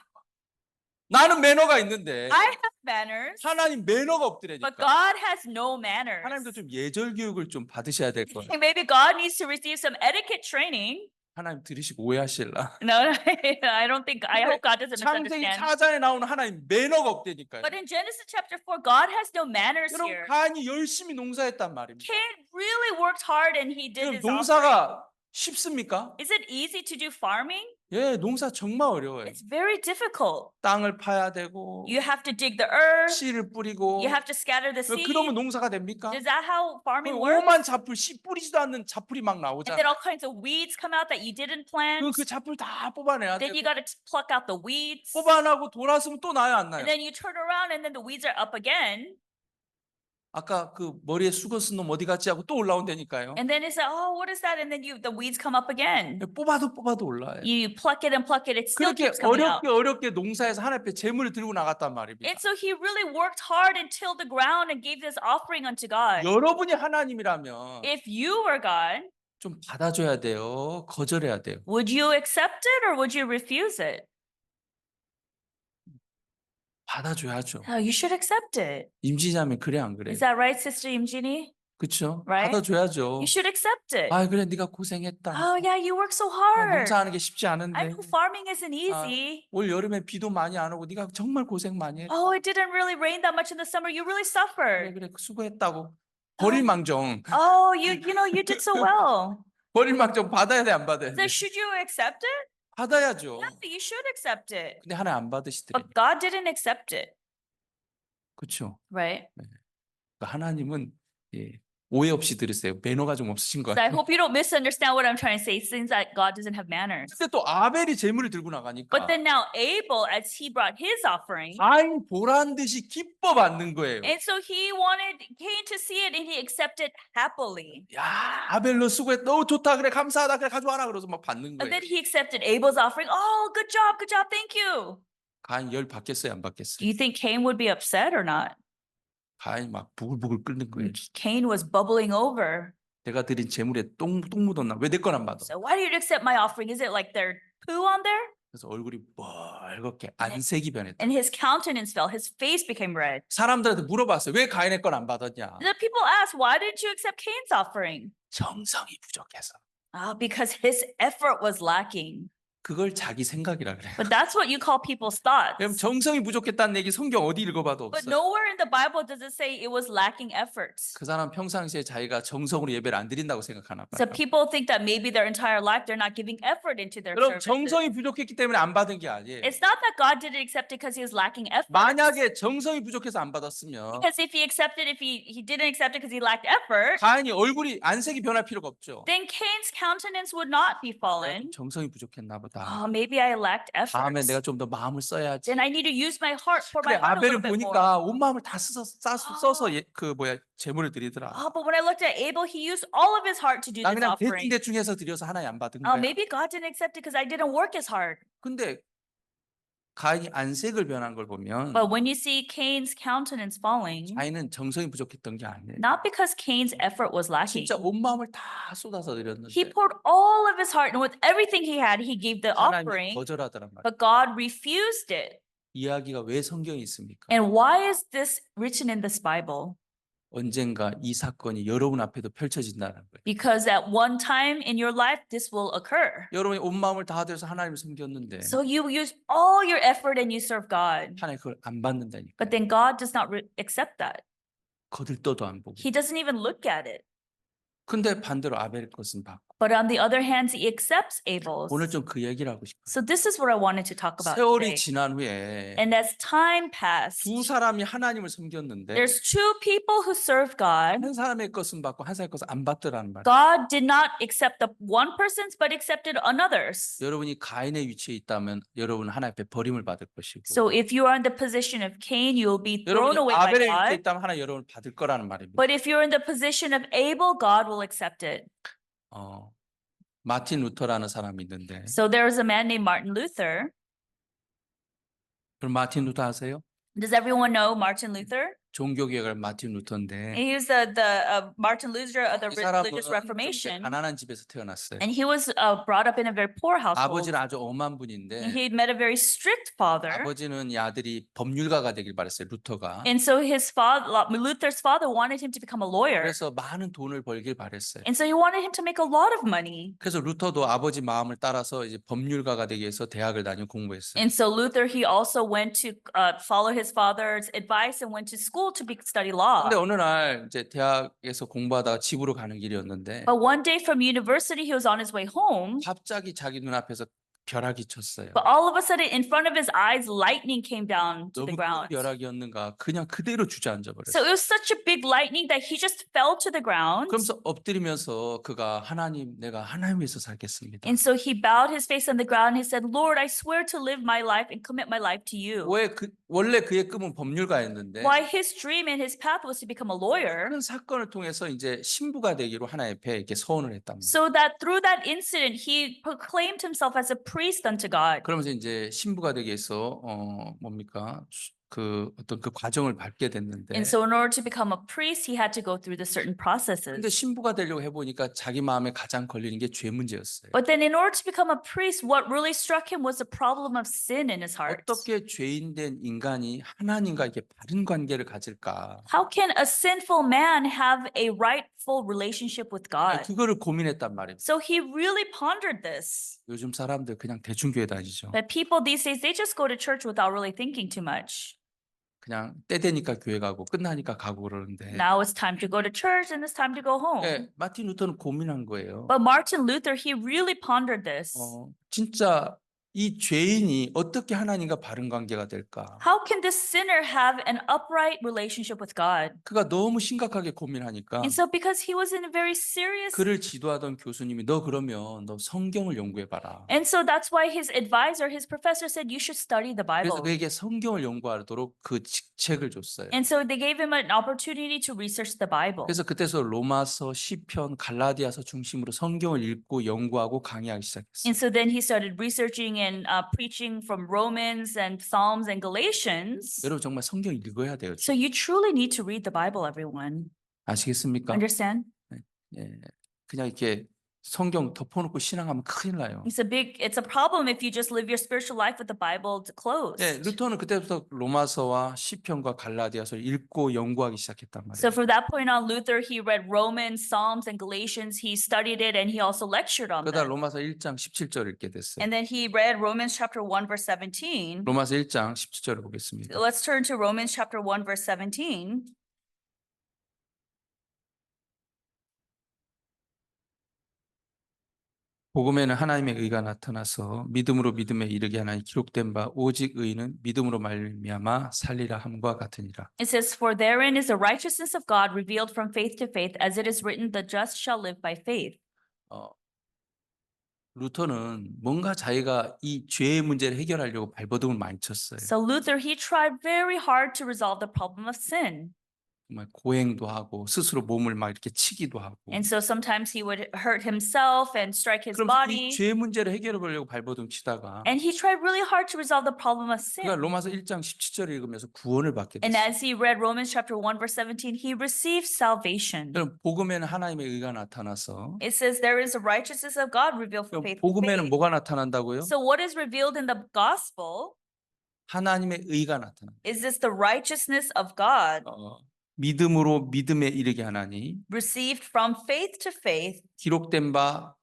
나는 매너가 있는데 I have manners, 하나님 매너가 but 없더라니까. God has no manners. 하나님도 좀 예절 교육을 좀 받으셔야 될 거예요. Maybe God needs to receive some etiquette training. 하나님 들으시고 오해하실라. No, I don't think, I hope God doesn't 창세기 misunderstand. 4장에 나오는 하나님 매너가 없다니까요. But in Genesis chapter 4, God has no manners 여러분 here. 가인이 열심히 농사했단 말입니다. Cain really worked hard and he did 그럼 his offering. 농사가 쉽습니까? Is it easy to do farming? 예, 농사 정말 어려워요. It's very difficult. 땅을 파야 되고 You have to dig the earth. 씨를 뿌리고 You have to scatter the seed. 그러면 농사가 됩니까? Is that how farming 그 works? 오만 잡풀 씨 뿌리지도 않는 잡풀이 막 And 나오잖아. then all kinds of weeds come out that you didn't plant. 그 잡풀 다 뽑아내야 Then 돼. you got to pluck out the weeds. 뽑아내고 돌아서면 또 나요, 안 나요? And then you turn around and then the weeds are up again. 아까 그 머리에 수건 쓴 놈 어디 갔지 하고 또 올라온다니까요. And then it's like, oh, what is that? And then the weeds come up again. 뽑아도 올라요. You pluck it and pluck it. It still 그렇게 keeps coming out. 어렵게 농사해서 하나님 앞에 재물을 들고 나갔단 말입니다. And so he really worked hard and tilled the ground and gave this offering unto God. 여러분이 하나님이라면 If you were God, 좀 받아줘야 돼요. 거절해야 돼요. would you accept it or would you refuse it? 받아줘야죠. Oh, you should accept it. 임진자면 그래 안 그래? Is that right, Sister Imjini? 그렇죠? Right? 받아줘야죠. You should accept it. 아 그래 네가 고생했다. Oh, yeah, you work so 아, hard. 농사하는 게 쉽지 I 않은데 know farming isn't easy. 올 여름에 비도 많이 안 오고 네가 정말 고생 많이 했다. Oh, it didn't really rain that much in the summer. You really suffered. 그래 수고했다고. 버릴망정. Oh, you did so well. 버릴망정 받아야 돼 안 받아야 돼? So should you accept it? 받아야죠. Yeah, you should accept it. 근데 하나님 안 받으시더래. But God didn't accept it, 그렇죠. right? 그러니까 하나님은 예, 오해 없이 들으세요. 매너가 좀 없으신 거 So I 같아요. hope you don't misunderstand what I'm trying to say, since that God doesn't have manners. 근데 또 아벨이 재물을 들고 나가니까 But then now Abel, as he brought his offering, 가인 보란 듯이 기뻐 받는 거예요. and so he wanted Cain to see it, and he accepted happily. 야 아벨 너 수고했. 너 좋다 그래 감사하다 그래 가져와라 그래서 막 받는 And 거예요. then he accepted Abel's offering. Oh, good job, thank you. 가인 열 받겠어요 안 Do 받겠어요? you think Cain would be upset or not? 가인 막 부글부글 끓는 거예요. Cain was bubbling over. 내가 드린 재물에 똥 묻었나? 왜 내 건 안 받아? So why did you accept my offering? Is it like there's poo on there? 그래서 얼굴이 멀겋게 안색이 변했다. And his countenance fell. His face became red. 사람들한테 물어봤어요. 왜 가인의 건 안 받았냐? The people asked, why didn't you accept Cain's offering? 정성이 부족해서. Because his effort was lacking. 그걸 자기 생각이라 그래요. But that's what you call people's thoughts. 그럼 정성이 부족했다는 얘기 성경 어디 읽어봐도 But 없어요. nowhere in the Bible does it say it was lacking efforts. 그 사람 평상시에 자기가 정성으로 예배를 안 드린다고 생각하나 So 봐요. people think that maybe their entire life they're not giving effort into their 여러분 services. 정성이 부족했기 때문에 안 받은 게 아니에요. It's not that God didn't accept it because he was lacking effort. 만약에 정성이 부족해서 안 받았으면 Because if he didn't accept it because he lacked effort, 가인이 얼굴이 안색이 변할 필요가 없죠. then Cain's countenance would not be fallen. 정성이 부족했나 보다. Oh, maybe I lacked 다음에 effort. 내가 좀 더 마음을 써야지. Then I need to use my heart for 그래 my heart a 아벨을 little bit more. 보니까 온 마음을 다 써서 재물을 드리더라. Oh, but when I looked at Abel, he used all of his heart to do 나 this 그냥 offering. 대충 해서 드려서 하나님 안 받은 Oh, 거야. maybe God didn't accept it because I didn't work as hard. 근데 가인이 안색을 변한 걸 보면 But when you see Cain's countenance falling, 가인은 정성이 부족했던 게 아니에요. not because Cain's effort was lacking. 진짜 온 마음을 다 쏟아서 드렸는데 He poured all of his heart, and with everything he had, he gave the 하나님이 offering. 거절하더란 말이에요. But God refused it. 이야기가 왜 성경에 있습니까? And why is this written in this Bible? 언젠가 이 사건이 여러분 앞에도 펼쳐진다는 거예요. Because at one time in your life, this will occur. 여러분이 온 마음을 다 들여서 하나님을 섬겼는데 So you use all your effort and you serve God. 하나님 그걸 안 받는다니까. But then God does not accept that. 거들떠도 안 보고. He doesn't even look at it. 근데 반대로 아벨 것은 받고. But on the other hand, he accepts Abel's. 오늘 좀 그 얘기를 하고 싶어요. So this is what I wanted to talk about 세월이 today. 지난 후에 And as time passed, 두 사람이 하나님을 섬겼는데 there's two people who serve God. 한 사람의 것은 받고 한 사람의 것은 안 받더라는 말이에요. God did not accept the one person's, but accepted another's. 여러분이 가인의 위치에 있다면 여러분은 하나님 앞에 버림을 받을 것이고 So if you are in the position of Cain, you will be thrown 여러분이 away by 아벨의 위치에 God. 있다면 하나님 여러분을 받을 거라는 말입니다. But if you're in the position of Abel, God will accept it. 마틴 루터라는 사람이 있는데 So there was a man named Martin Luther. 그럼 마틴 루터 아세요? Does everyone know Martin Luther? 종교개혁을 마틴 And 루터인데 he was the Martin Luther of the 이 사람은 Religious 굉장히 Reformation. 가난한 집에서 태어났어요. And he was brought up in a very poor household. 아버지는 아주 엄한 And 분인데 he met a very strict father. 아버지는 이 아들이 법률가가 되길 바랬어요. 루터가. And so his father, Luther's father, wanted him to become a lawyer. 그래서 많은 돈을 벌길 바랬어요. And so he wanted him to make a lot of money. 그래서 루터도 아버지 마음을 따라서 이제 법률가가 되기 위해서 대학을 다니고 공부했어요. And so Luther, he also went to follow his father's advice and went to school to study law. 근데 어느 날 이제 대학에서 공부하다가 집으로 가는 길이었는데 But one day from university, he was on his way home. 갑자기 자기 눈앞에서 벼락이 쳤어요. But all of a sudden, in front of his eyes, lightning came down to 너무 the 큰 ground. 벼락이었는가 그냥 그대로 주저앉아 So 버렸어요. it was such a big lightning that he just fell to the ground. 그러면서 엎드리면서 그가 하나님 내가 하나님 위해서 살겠습니다. And so he bowed his face on the ground and he said, Lord, I swear to live my life and commit my life to you. 원래 그의 꿈은 법률가였는데 Why his dream and his path was to become a lawyer. 그런 사건을 통해서 이제 신부가 되기로 하나님 앞에 이렇게 서원을 했답니다. So that through that incident, he proclaimed himself as a priest unto God. 그러면서 이제 신부가 되기 위해서 그 어떤 그 과정을 밟게 됐는데 And so in order to become a priest, he had to go through the certain 근데 processes. 신부가 되려고 해보니까 자기 마음에 가장 걸리는 게 죄 문제였어요. But then in order to become a priest, what really struck him was the problem of sin in his heart. 어떻게 죄인된 인간이 하나님과 이렇게 바른 관계를 가질까? How can a sinful man have a rightful relationship with God? 그거를 고민했단 말입니다. So he really pondered this. 요즘 사람들 그냥 대충 교회 다니죠. But people these days, they just go to church without really thinking too much. 그냥 때 되니까 교회 가고 끝나니까 가고 그러는데 Now it's time to go to church and it's time to go home. 마틴 루터는 고민한 거예요. But Martin Luther, he really pondered this. 진짜 이 죄인이 어떻게 하나님과 바른 관계가 될까? How can this sinner have an upright relationship with God? 그가 너무 심각하게 고민하니까 And so because he was in a very serious, 그를 지도하던 교수님이 너 그러면 너 성경을 연구해봐라. and so that's why his advisor, his professor said, you should study the 그래서 Bible. 그에게 성경을 연구하도록 그 직책을 줬어요. And so they gave him an opportunity to research the Bible. 그래서 그때서 로마서, 시편, 갈라디아서 중심으로 성경을 읽고 연구하고 강의하기 시작했어요. And so then he started researching and preaching from Romans and Psalms and Galatians. 여러분 정말 성경 읽어야 돼요. So you truly need to read the Bible, everyone. 아시겠습니까? Understand? 예, 그냥 이렇게 성경 덮어놓고 신앙하면 큰일 나요. It's a problem if you just live your spiritual life with the Bible closed. 예, 루터는 그때부터 로마서와 시편과 갈라디아서를 읽고 연구하기 시작했단 So 말이에요. from that point on, Luther, he read Romans, Psalms, and Galatians. He studied it and he also lectured on 그러다 them. 로마서 1장 17절 읽게 됐어요. And then he read Romans chapter 1, verse 17. 로마서 1장 17절을 보겠습니다. Let's turn to Romans chapter 1, verse 17. 복음에는 하나님의 의가 나타나서 믿음으로 믿음에 이르게 하나니 기록된 바 오직 의는 믿음으로 말미암아 살리라 함과 같으니라. It says, For therein is the righteousness of God revealed from faith to faith, as it is written, the just shall live by faith. 루터는 뭔가 자기가 이 죄의 문제를 해결하려고 발버둥을 많이 쳤어요. So Luther, he tried very hard to resolve the problem of sin. 정말 고행도 하고 스스로 몸을 막 이렇게 치기도 하고. And so sometimes he would hurt himself and strike his 그럼 이 body. 죄 문제를 해결해 보려고 발버둥 치다가 And he tried really hard to resolve the problem of sin. 그러니까 로마서 1장 17절을 읽으면서 구원을 받게 And 됐어요. as he read Romans chapter 1, verse 17, he received salvation. 그럼 복음에는 하나님의 의가 나타나서 It says there is a righteousness of God revealed from 그럼 faith to 복음에는 faith. 뭐가 나타난다고요? So what is revealed in the gospel? 하나님의 의가 나타난다. Is this the righteousness of God 믿음으로 믿음에 이르게 하나니 received from faith to faith? 기록된 바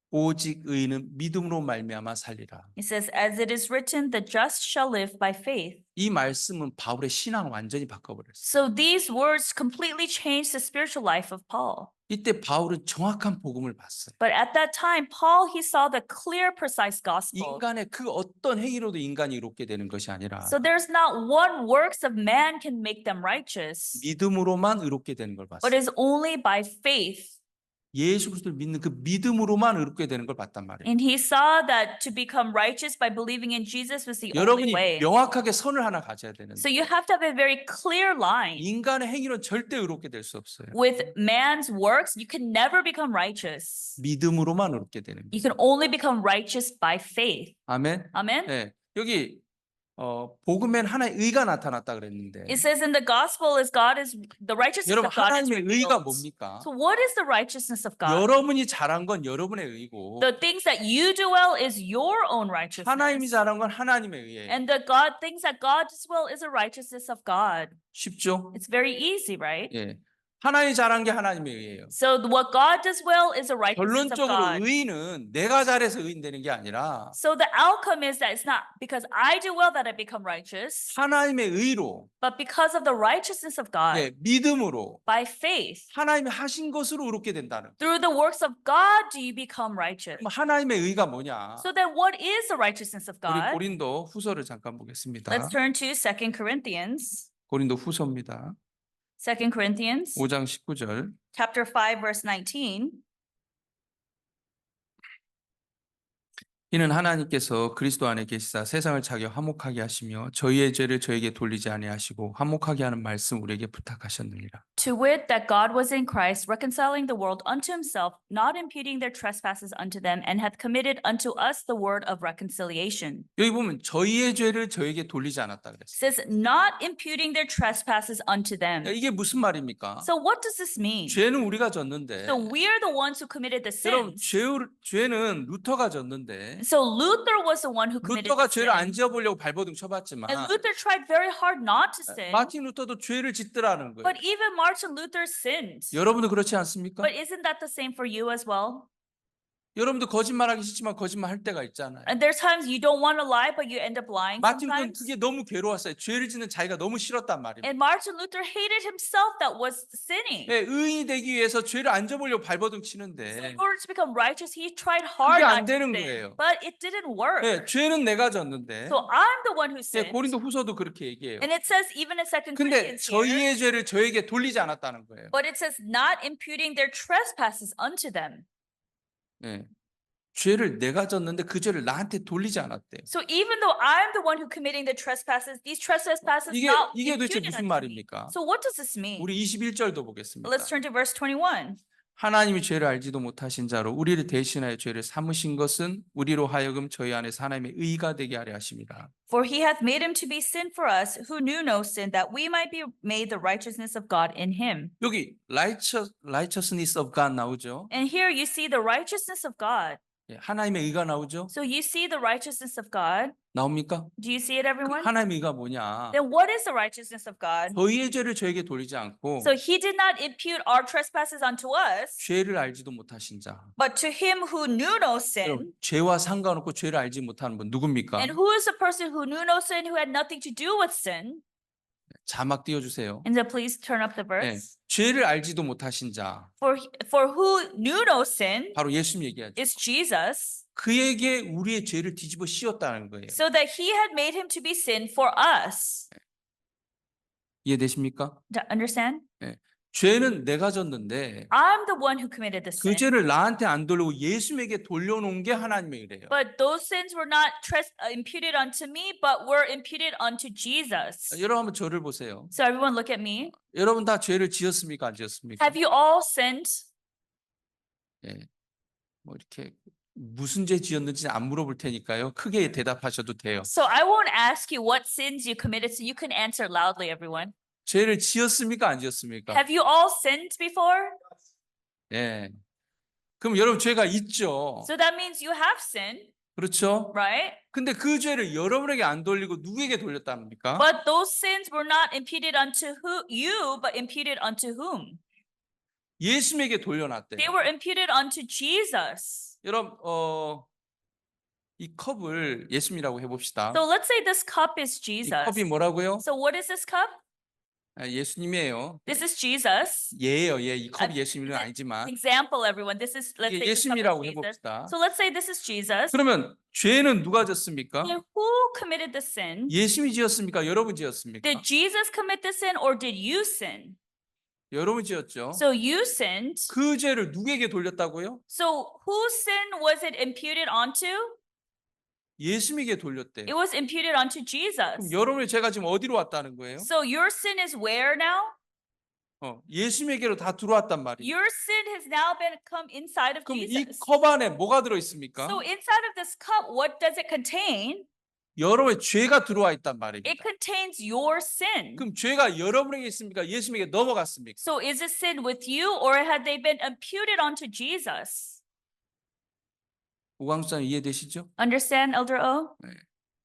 오직 의는 믿음으로 말미암아 살리라. It says, as it is written, the just shall live by faith. 이 말씀은 바울의 신앙을 완전히 바꿔버렸어요. So these words completely changed the spiritual life of Paul. 이때 바울은 정확한 복음을 봤어요. But at that time, Paul, he saw the clear, precise gospel. 인간의 그 어떤 행위로도 인간이 이롭게 되는 것이 아니라 So there's not one works of man can make them righteous, 믿음으로만 의롭게 되는 걸 but 봤어요. is only by faith. 예수 그리스도를 믿는 그 믿음으로만 의롭게 되는 걸 봤단 말이에요. And he saw that to become righteous by believing in Jesus was the only 여러분이 way. 명확하게 선을 하나 가져야 되는데 So you have to have a very clear line. 인간의 행위로는 절대 의롭게 될 수 없어요. With man's works, you can never become righteous. 믿음으로만 의롭게 되는 You 거예요. can only become righteous by faith. 아멘. Amen? 네, 여기 복음엔 하나의 의가 나타났다 그랬는데 It says in the gospel is God is the righteousness 여러분 of God is 하나님의 의가 revealed. 뭡니까? So what is the righteousness of God? 여러분이 잘한 건 여러분의 의고 The things that you do well is your own 하나님이 righteousness. 잘한 건 하나님의 의예요. And the God things that God does well is the righteousness of God. 쉽죠? It's very easy, right? 예. 하나님이 잘한 게 하나님의 의예요. So what God does well is the righteousness of 결론적으로 God. 의는 내가 잘해서 의인 되는 게 아니라 So the outcome is that it's not because I do well that I become righteous, 하나님의 의로 but because of the righteousness of God, 예, 믿음으로 by faith, 하나님이 하신 것으로 의롭게 된다는 거예요. through the works of God do you become righteous. 그럼 하나님의 의가 뭐냐? So then what is the righteousness of 우리 God? 고린도 후서를 잠깐 보겠습니다. Let's turn to 2 Corinthians. 고린도 후서입니다. 2 Corinthians 5장 19절. chapter 5 verse 19. 이는 하나님께서 그리스도 안에 계시사 세상을 자기와 화목하게 하시며 저희의 죄를 저에게 돌리지 아니하시고 화목하게 하는 말씀 우리에게 부탁하셨느니라. To wit, that God was in Christ, reconciling the world unto himself, not imputing their trespasses unto them, and hath committed unto us the word of reconciliation. 여기 보면 저희의 죄를 저에게 돌리지 않았다 It 그랬어요. says, not imputing their trespasses unto them. 이게 무슨 말입니까? So what does this mean? 죄는 우리가 졌는데 So we are the ones who committed the 여러분 sins. 죄는 루터가 졌는데 So Luther was the one who committed 루터가 the 죄를 안 sin. 지어보려고 발버둥 쳐봤지만 And Luther tried very hard not to sin. 마틴 루터도 죄를 짓더라는 거예요. But even Martin Luther sinned. 여러분도 그렇지 않습니까? But isn't that the same for you as well? 여러분도 거짓말하기 싫지만 거짓말 할 때가 있잖아요. And there's times you don't want to lie, but you end up lying 마틴 루터는 sometimes. 그게 너무 괴로웠어요. 죄를 짓는 자기가 너무 싫었단 말입니다. And Martin Luther hated himself that was sinning. 예, 의인이 되기 위해서 죄를 안 져보려고 발버둥 So 치는데 in order to become righteous, he tried hard 그게 안 not to 되는 sin, 거예요. but it didn't work. 예, 죄는 내가 졌는데 So I'm the one who 예, sinned. 고린도 후서도 그렇게 얘기해요. And it says even in 2 근데 Corinthians here, 저희의 죄를 저에게 돌리지 않았다는 거예요. but it says not imputing their trespasses unto them. 예, 죄를 내가 졌는데 그 죄를 나한테 돌리지 않았대요. So even though I'm the one who committing the trespasses, these trespasses not 이게 도대체 imputed 무슨 unto me. 말입니까? So what does this mean? 우리 21절도 보겠습니다. Let's turn to verse 21. 하나님이 죄를 알지도 못하신 자로 우리를 대신하여 죄를 삼으신 것은 우리로 하여금 저희 안에서 하나님의 의가 되게 하려 하십니다. For he hath made him to be sin for us, who knew no sin, that we might be made the righteousness of God in him. 여기 righteousness of God 나오죠. And here you see the righteousness of God. 예, 하나님의 의가 나오죠. So you see the righteousness of God. 나옵니까? Do you see it, everyone? 하나님의 의가 뭐냐? Then what is the righteousness of God? 저희의 죄를 저에게 돌리지 않고 So he did not impute our trespasses unto us, 죄를 알지도 못하신 자. but to him who knew no 여러분, sin. 죄와 상관없고 죄를 알지 못하는 분 누굽니까? And who is the person who knew no sin, who had nothing to do with sin? 자막 띄워주세요. And so please turn up the 예, verse. 죄를 알지도 못하신 자. For who knew no sin 바로 예수님 얘기하죠. is Jesus, 그에게 우리의 죄를 뒤집어 씌웠다는 거예요. so that he had made him to be sin for us. 이해되십니까? Understand? 죄는 내가 졌는데 I'm the one who committed the 그 sin. 죄를 나한테 안 돌리고 예수님에게 돌려놓은 게 하나님의 의래요. But those sins were not imputed unto me, but were imputed unto Jesus. 여러분 한번 저를 보세요. So everyone look at me. 여러분 다 죄를 지었습니까? 안 지었습니까? Have you all sinned? 예. 뭐 이렇게 무슨 죄 지었는지 안 물어볼 테니까요. 크게 대답하셔도 돼요. So I won't ask you what sins you committed, so you can answer loudly, everyone. 죄를 지었습니까? 안 지었습니까? Have you all sinned before? 예. 그럼 여러분 죄가 있죠. So that means you have sinned, 그렇죠? right? 근데 그 죄를 여러분에게 안 돌리고 누구에게 돌렸답니까? But those sins were not imputed unto you, but imputed unto whom? 예수님에게 돌려놨대요. They were imputed unto Jesus. 여러분 이 컵을 예수님이라고 해봅시다. So let's say this cup is 이 Jesus. 컵이 뭐라고요? So what is this cup? 예수님이에요. This is Jesus. 예예요. 예. 이 컵이 아, 예수님은 아니지만 Example, everyone. This is, let's 이게 say this cup 예수님이라고 is Jesus. 해봅시다. So let's say this is Jesus. 그러면 죄는 누가 졌습니까? Then who committed the sin? 예수님이 지었습니까? 여러분 지었습니까? Did Jesus commit the sin or did you sin? 여러분 지었죠. So you sinned. 그 죄를 누구에게 돌렸다고요? So whose sin was it imputed onto? 예수님에게 돌렸대요. It was imputed onto 그럼 Jesus. 여러분의 죄가 지금 어디로 왔다는 거예요? So your sin is where now? 예수님에게로 다 들어왔단 말이에요. Your sin has now been come inside of 그럼 이 Jesus. 컵 안에 뭐가 들어 있습니까? So inside of this cup, what does it contain? 여러분의 죄가 들어와 있단 It 말입니다. contains your sin. 그럼 죄가 여러분에게 있습니까? 예수님에게 넘어갔습니까? So is it sin with you, or had they been imputed onto Jesus? 오광수장 이해되시죠? Understand, Elder O?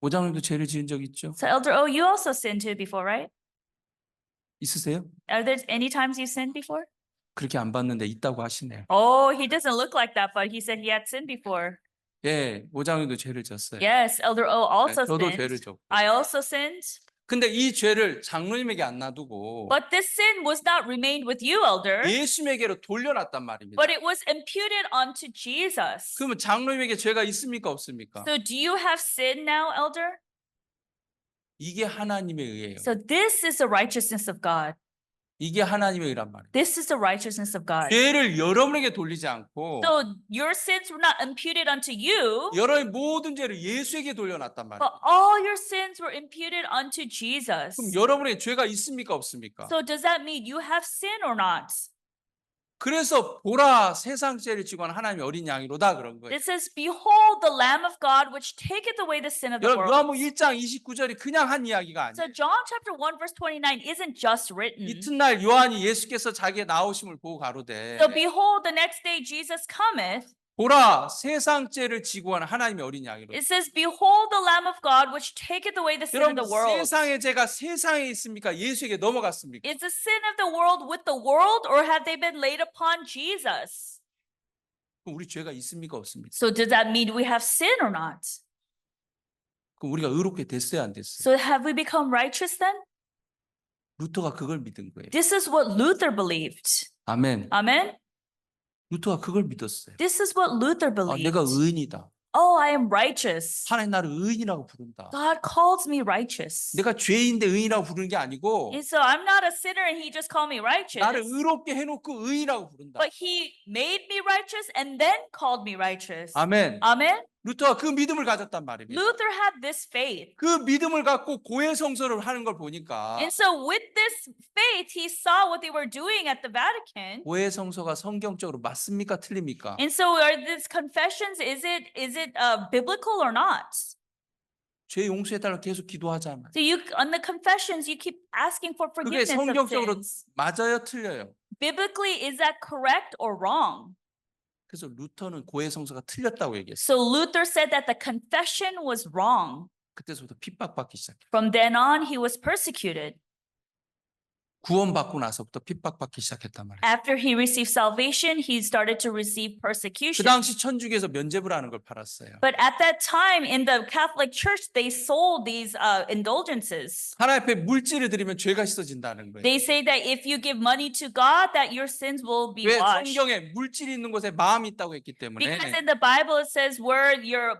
오장님도 죄를 지은 적 있죠? So Elder O, you also sinned too before, right? 있으세요? Are there any times you sinned before? 그렇게 안 봤는데 있다고 하시네요. Oh, he doesn't look like that, but he said he had sinned before. 예, 오장님도 죄를 졌어요. Yes, Elder O 네, also 저도 sinned. 죄를 졌고. I also sinned. 근데 이 죄를 장로님에게 안 놔두고 But this sin was not remained with you, Elder, 예수님에게로 돌려놨단 말입니다. but it was imputed onto Jesus. 그러면 장로님에게 죄가 있습니까? 없습니까? So do you have sin now, Elder? 이게 하나님의 의예요. So this is the righteousness of God. 이게 하나님의 의란 말이에요. This is the righteousness of God. 죄를 여러분에게 돌리지 않고 So your sins were not imputed unto you, 여러분의 모든 죄를 예수에게 돌려놨단 말이에요. but all your sins were imputed unto Jesus. 그럼 여러분의 죄가 있습니까? 없습니까? So does that mean you have sin or not? 그래서 보라 세상 죄를 지고 하는 하나님의 어린 양이로다 그런 거예요. It says, behold the Lamb of God which taketh away the sin of the 여러분 world. 요한복음 1장 29절이 그냥 한 이야기가 So 아니에요. John chapter 1 verse 29 isn't just written. 이튿날 요한이 예수께서 자기의 나오심을 보고 가로되 So behold the next day Jesus cometh. 보라 세상 죄를 지고 하는 하나님의 어린 양이로다. It says, behold the Lamb of God which taketh away the sin of 여러분 the world. 세상의 죄가 세상에 있습니까? 예수에게 넘어갔습니까? Is the sin of the world with the world, or have they been laid upon Jesus? 그럼 우리 죄가 있습니까? 없습니까? So does that mean we have sin or not? 그럼 우리가 의롭게 됐어요? 안 됐어요? So have we become righteous then? 루터가 그걸 믿은 거예요. This is what Luther believed. 아멘. Amen? 루터가 그걸 믿었어요. This is what Luther 아, believed. 내가 의인이다. Oh, I am righteous. 하나님 나를 의인이라고 부른다. God calls me righteous. 내가 죄인데 의인이라고 부르는 게 아니고 And so I'm not a sinner and he just called me righteous. 나를 의롭게 해놓고 의인이라고 부른다. But he made me righteous and then called me righteous. 아멘. Amen? 루터가 그 믿음을 가졌단 말입니다. Luther had this faith. 그 믿음을 갖고 고해 성서를 하는 걸 보니까 And so with this faith, he saw what they were doing at the Vatican. 고해 성서가 성경적으로 맞습니까? 틀립니까? And so are these confessions, is it biblical or not? 죄 용서해달라고 계속 기도하잖아요. So you, on the confessions, you keep asking for 그게 forgiveness of 성경적으로 sins. 맞아요? 틀려요? Biblically, is that correct or wrong? 그래서 루터는 고해 성서가 틀렸다고 얘기했어요. So Luther said that the confession was wrong. 그때부터 핍박받기 시작해요. From then on, he was persecuted. 구원받고 나서부터 핍박받기 시작했단 말이에요. After he received salvation, he started to receive 그 persecution. 당시 천주교에서 면죄부라는 걸 팔았어요. But at that time in the Catholic Church, they sold these indulgences. 하나님 앞에 물질을 드리면 죄가 씻어진다는 거예요. They say that if you give money to God, that your sins will be 왜 washed. 성경에 물질이 있는 곳에 마음이 있다고 했기 때문에 Because in the Bible it says where your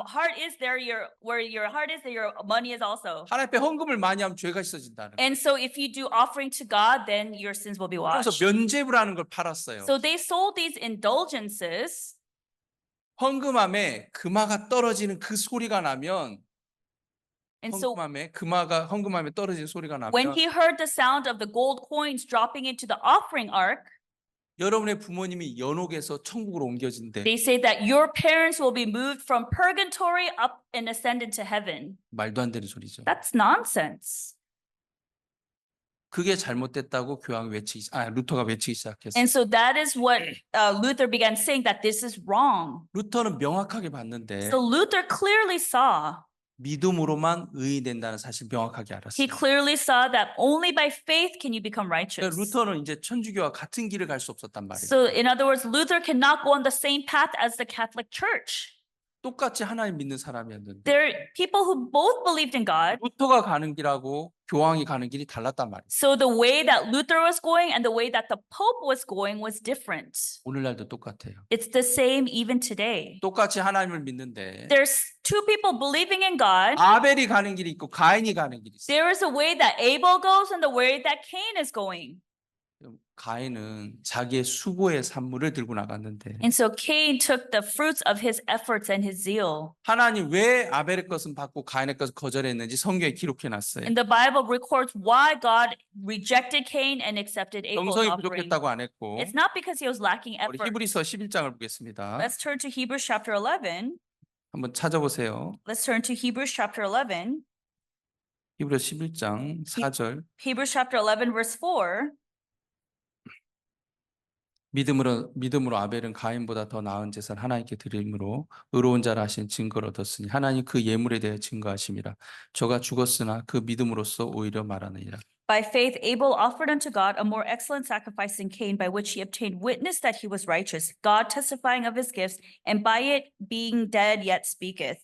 heart is, there where your heart is, there your money is also. 하나님 앞에 헌금을 많이 하면 죄가 씻어진다는 거예요. And so if you do offering to God, then your sins will be 그래서 washed. 면죄부라는 걸 팔았어요. So they sold these indulgences. 헌금함에 금화가 떨어지는 그 소리가 나면 And so 헌금함에 떨어지는 소리가 when 나면 he heard the sound of the gold coins dropping into the offering ark, 여러분의 부모님이 연옥에서 천국으로 옮겨진대. they say that your parents will be moved from purgatory up and ascended to heaven. 말도 안 되는 소리죠. That's nonsense. 그게 잘못됐다고 루터가 외치기 시작했어요. And so that is what Luther began saying, that this is wrong. 루터는 명확하게 봤는데 So Luther clearly saw, 믿음으로만 의인이 된다는 사실 명확하게 he 알았어요. clearly saw that only by faith can you become righteous. 그러니까 루터는 이제 천주교와 같은 길을 갈 수 없었단 말이에요. So in other words, Luther cannot go on the same path as the Catholic Church. 똑같이 하나님 믿는 사람이었는데 They're people who both believed in God. 루터가 가는 길하고 교황이 가는 길이 달랐단 말이에요. So the way that Luther was going and the way that the Pope was going was different. 오늘날도 똑같아요. It's the same even today. 똑같이 하나님을 믿는데 There's two people believing in God. 아벨이 가는 길이 있고 가인이 가는 길이 있어요. There is a way that Abel goes and the way that Cain is going. 가인은 자기의 수고의 산물을 들고 나갔는데 And so Cain took the fruits of his efforts and his zeal. 하나님 왜 아벨의 것은 받고 가인의 것을 거절했는지 성경에 기록해 놨어요. And the Bible records why God rejected Cain and accepted Abel's 정성이 offering. 부족했다고 안 했고 It's not because he was lacking 우리 effort. 히브리서 11장을 보겠습니다. Let's turn to Hebrews chapter 11. 한번 찾아보세요. Let's turn to Hebrews chapter 11. 히브리서 11장 4절. Hebrews chapter 11 verse 4. 믿음으로 아벨은 가인보다 더 나은 제사를 하나님께 드림으로 의로운 자라 하신 증거를 얻었으니 하나님 그 예물에 대해 증거하심이라. 저가 죽었으나 그 믿음으로써 오히려 말하느니라. By faith, Abel offered unto God a more excellent sacrifice than Cain, by which he obtained witness that he was righteous, God testifying of his gifts, and by it being dead yet speaketh.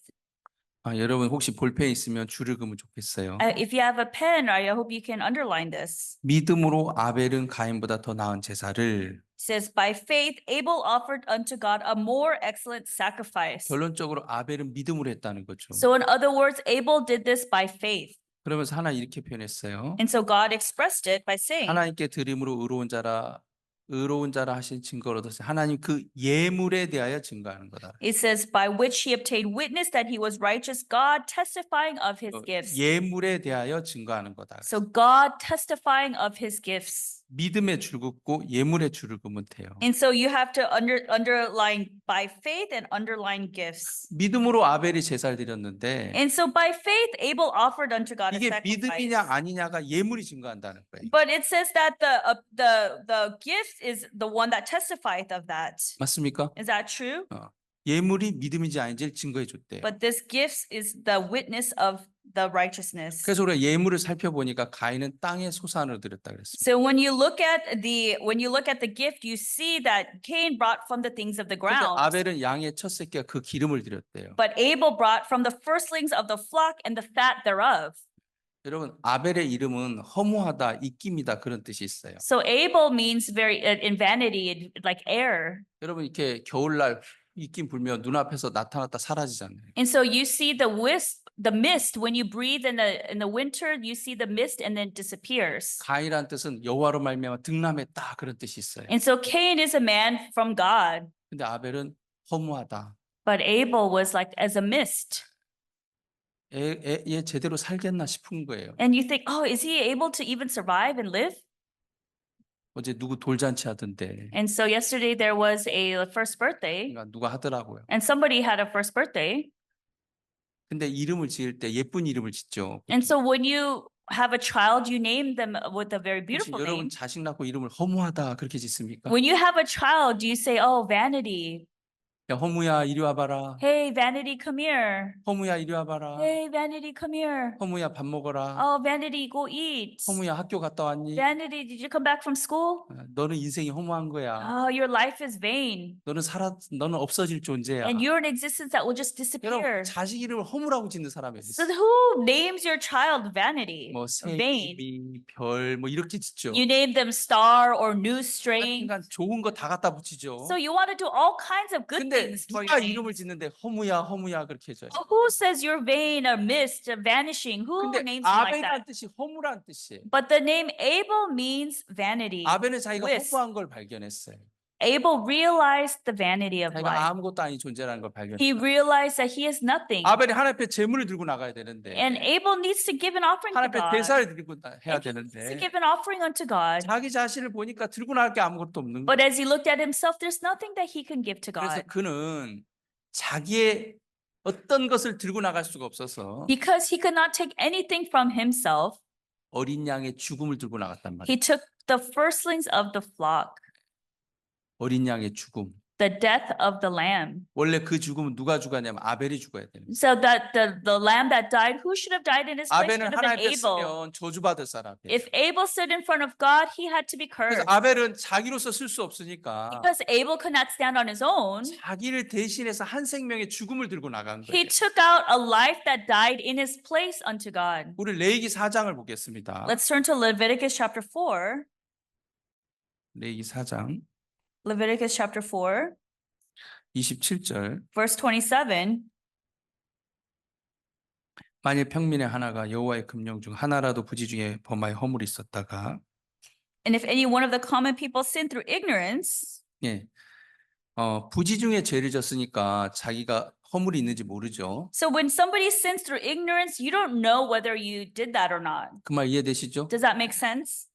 여러분 혹시 볼펜 있으면 줄을 그으면 좋겠어요. If you have a pen, I hope you can underline this. 믿음으로 아벨은 가인보다 더 나은 제사를 It says, by faith, Abel offered unto God a more excellent sacrifice. 결론적으로 아벨은 믿음으로 했다는 거죠. So in other words, Abel did this by faith. 그러면서 하나 이렇게 표현했어요. And so God expressed it by saying, 하나님께 드림으로 의로운 자라 하신 증거를 얻었으니 하나님 그 예물에 대하여 증거하는 거다. it says, by which he obtained witness that he was righteous, God testifying of his gifts. 예물에 대하여 증거하는 거다. So God testifying of his gifts. 믿음의 줄 긋고 예물의 줄을 그으면 돼요. And so you have to underline by faith and underline gifts. 믿음으로 아벨이 제사를 드렸는데 And so by faith, Abel offered unto God a 이게 sacrifice. 믿음이냐 아니냐가 예물이 증거한다는 거예요. But it says that the gift is the one that testifieth of that. 맞습니까? Is that true? 예물이 믿음인지 아닌지를 증거해 줬대요. But this gift is the witness of the righteousness. 그래서 우리가 예물을 살펴보니까 가인은 땅의 소산으로 드렸다 그랬습니다. So when you look at the gift, you see that Cain brought from the things of the 근데 ground. 아벨은 양의 첫 새끼가 그 기름을 드렸대요. But Abel brought from the firstlings of the flock and the fat thereof. 여러분 아벨의 이름은 허무하다, 입김이다 그런 뜻이 있어요. So Abel means very in vanity, like air. 여러분 이렇게 겨울날 입김 불면 눈앞에서 나타났다 사라지잖아요. And so you see the mist when you breathe in the winter, you see the mist and then disappears. 가인이란 뜻은 여호와로 말미암아 등남했다 그런 뜻이 있어요. And so Cain is a man from God, 근데 아벨은 허무하다. but Abel was like as a mist. 얘 제대로 살겠나 싶은 거예요. And you think, oh, is he able to even survive and live? 어제 누구 돌잔치 하던데 And so yesterday there was a first birthday, 그러니까 누가 하더라고요. and somebody had a first birthday. 근데 이름을 지을 때 예쁜 이름을 짓죠. And so when you have a child, you name them with a very 혹시 beautiful 여러분 name. 자식 낳고 이름을 허무하다 그렇게 짓습니까? When you have a child, do you say, oh, Vanity? 야 허무야 이리 와봐라. Hey, Vanity, come here. 허무야 이리 와봐라. Hey, Vanity, come here. 허무야 밥 먹어라. Oh, Vanity, go eat. 허무야 학교 갔다 왔니? Vanity, did you come back from school? 너는 인생이 허무한 거야. Oh, your life is vain. 너는 없어질 존재야. And you're an existence that will just 여러분 disappear. 자식 이름을 허무라고 짓는 사람이 So 있어요. who names your child Vanity? 뭐 Vain. 새끼비 별 뭐 이렇게 짓죠. You name them Star or New String. 하여튼간 좋은 거 다 갖다 붙이죠. So you want to do all kinds of good 근데 things for 누가 your name. 이름을 짓는데 허무야 그렇게 해줘요. Who says you're vain or mist or vanishing? Who 근데 names you like 아벨이란 that? 뜻이 허무란 뜻이에요. But the name Abel means vanity. 아벨은 자기가 With. 허무한 걸 발견했어요. Abel realized the vanity of 자기가 life. 아무것도 아닌 존재라는 걸 발견했어요. He realized that he is nothing. 아벨이 하나님 앞에 제물을 들고 나가야 되는데 And Abel needs to give an offering to 하나님 앞에 God. 대사를 드리고 해야 And he needs to 되는데 give an offering unto God. 자기 자신을 보니까 들고 나갈 게 아무것도 없는 거예요. But as he looked at himself, there's nothing that he can give to 그래서 God. 그는 자기의 어떤 것을 들고 나갈 수가 없어서 Because he could not take anything from himself, 어린 양의 죽음을 들고 나갔단 말이에요. he took the firstlings of the flock, 어린 양의 죽음. the death of the lamb. 원래 그 죽음은 누가 죽었냐면 아벨이 죽어야 되는 거예요. So that the lamb that died, who should have died in his place? Should 아벨은 have been 하나님 앞에 Abel. 쓰면 저주받을 사람이에요. If Abel stood in front of God, he had to be 그래서 cursed. 아벨은 자기로서 쓸 수 없으니까 Because Abel could not stand on his own, 자기를 대신해서 한 생명의 죽음을 들고 나간 거예요. he took out a life that died in his place unto God. 우리 레위기 4장을 보겠습니다. Let's turn to Leviticus chapter 4. 레위기 4장 Leviticus chapter 4, 27절. verse 27. 만일 평민의 하나가 여호와의 금령 중 하나라도 부지 중에 범하여 허물이 있었다가 And if any one of the common people sin through ignorance, 예. 부지 중에 죄를 졌으니까 자기가 허물이 있는지 모르죠. so when somebody sins through ignorance, you don't know whether you did that or not. 그 말 이해되시죠? Does that make sense?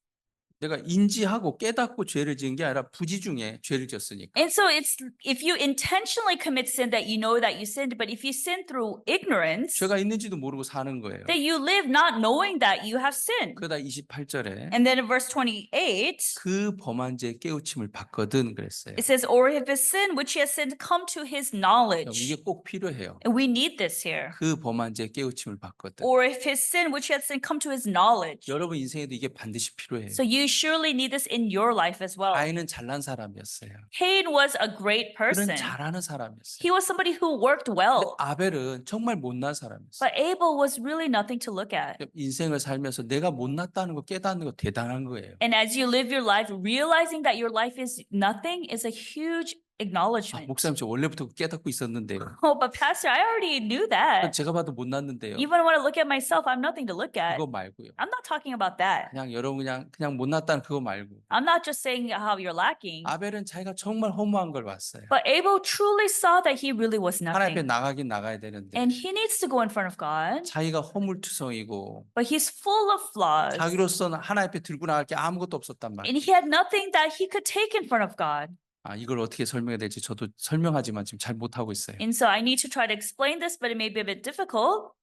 내가 인지하고 깨닫고 죄를 지은 게 아니라 부지중에 죄를 지었으니까. And so it's if you intentionally commit sin that you know that you sinned, but if you sin through ignorance, 죄가 있는지도 모르고 사는 거예요. that you live not knowing that you have sinned. 그러다 28절에 And then in verse 28, 그 범한 죄의 깨우침을 받거든 그랬어요. it says, or if his sin which he has sinned come to his knowledge. 이게 꼭 필요해요. And we need this here. 그 범한 죄의 깨우침을 받거든. Or if his sin which he has sinned come to his knowledge. 여러분 인생에도 이게 반드시 필요해요. So you surely need this in your life as well. 가인은 잘난 사람이었어요. Cain was a great person. 그는 잘하는 사람이었어요. He was somebody who worked 근데 well. 아벨은 정말 못난 사람이었어요. But Abel was really nothing to look at. 인생을 살면서 내가 못났다는 거 깨닫는 거 대단한 거예요. And as you live your life, realizing that your life is nothing is a huge acknowledgement. 목사님 저 원래부터 깨닫고 있었는데요. Oh, but Pastor, I already knew that. 제가 봐도 못났는데요. Even when I look at myself, I'm nothing to look at. 그거 말고요. I'm not talking about that. 그냥 여러분 그냥 못났다는 그거 말고. I'm not just saying how you're lacking. 아벨은 자기가 정말 허무한 걸 봤어요. But Abel truly saw that he really was 하나님 앞에 nothing. 나가긴 나가야 되는데 And he needs to go in front of God. 자기가 허물투성이고 But he's full of flaws. 자기로서는 하나님 앞에 들고 나갈 게 아무것도 없었단 말이에요. And he had nothing that he could take in front of God. 이걸 어떻게 설명해야 될지 저도 설명하지만 지금 잘 못하고 있어요. And so I need to try to explain this, but it may be a bit difficult.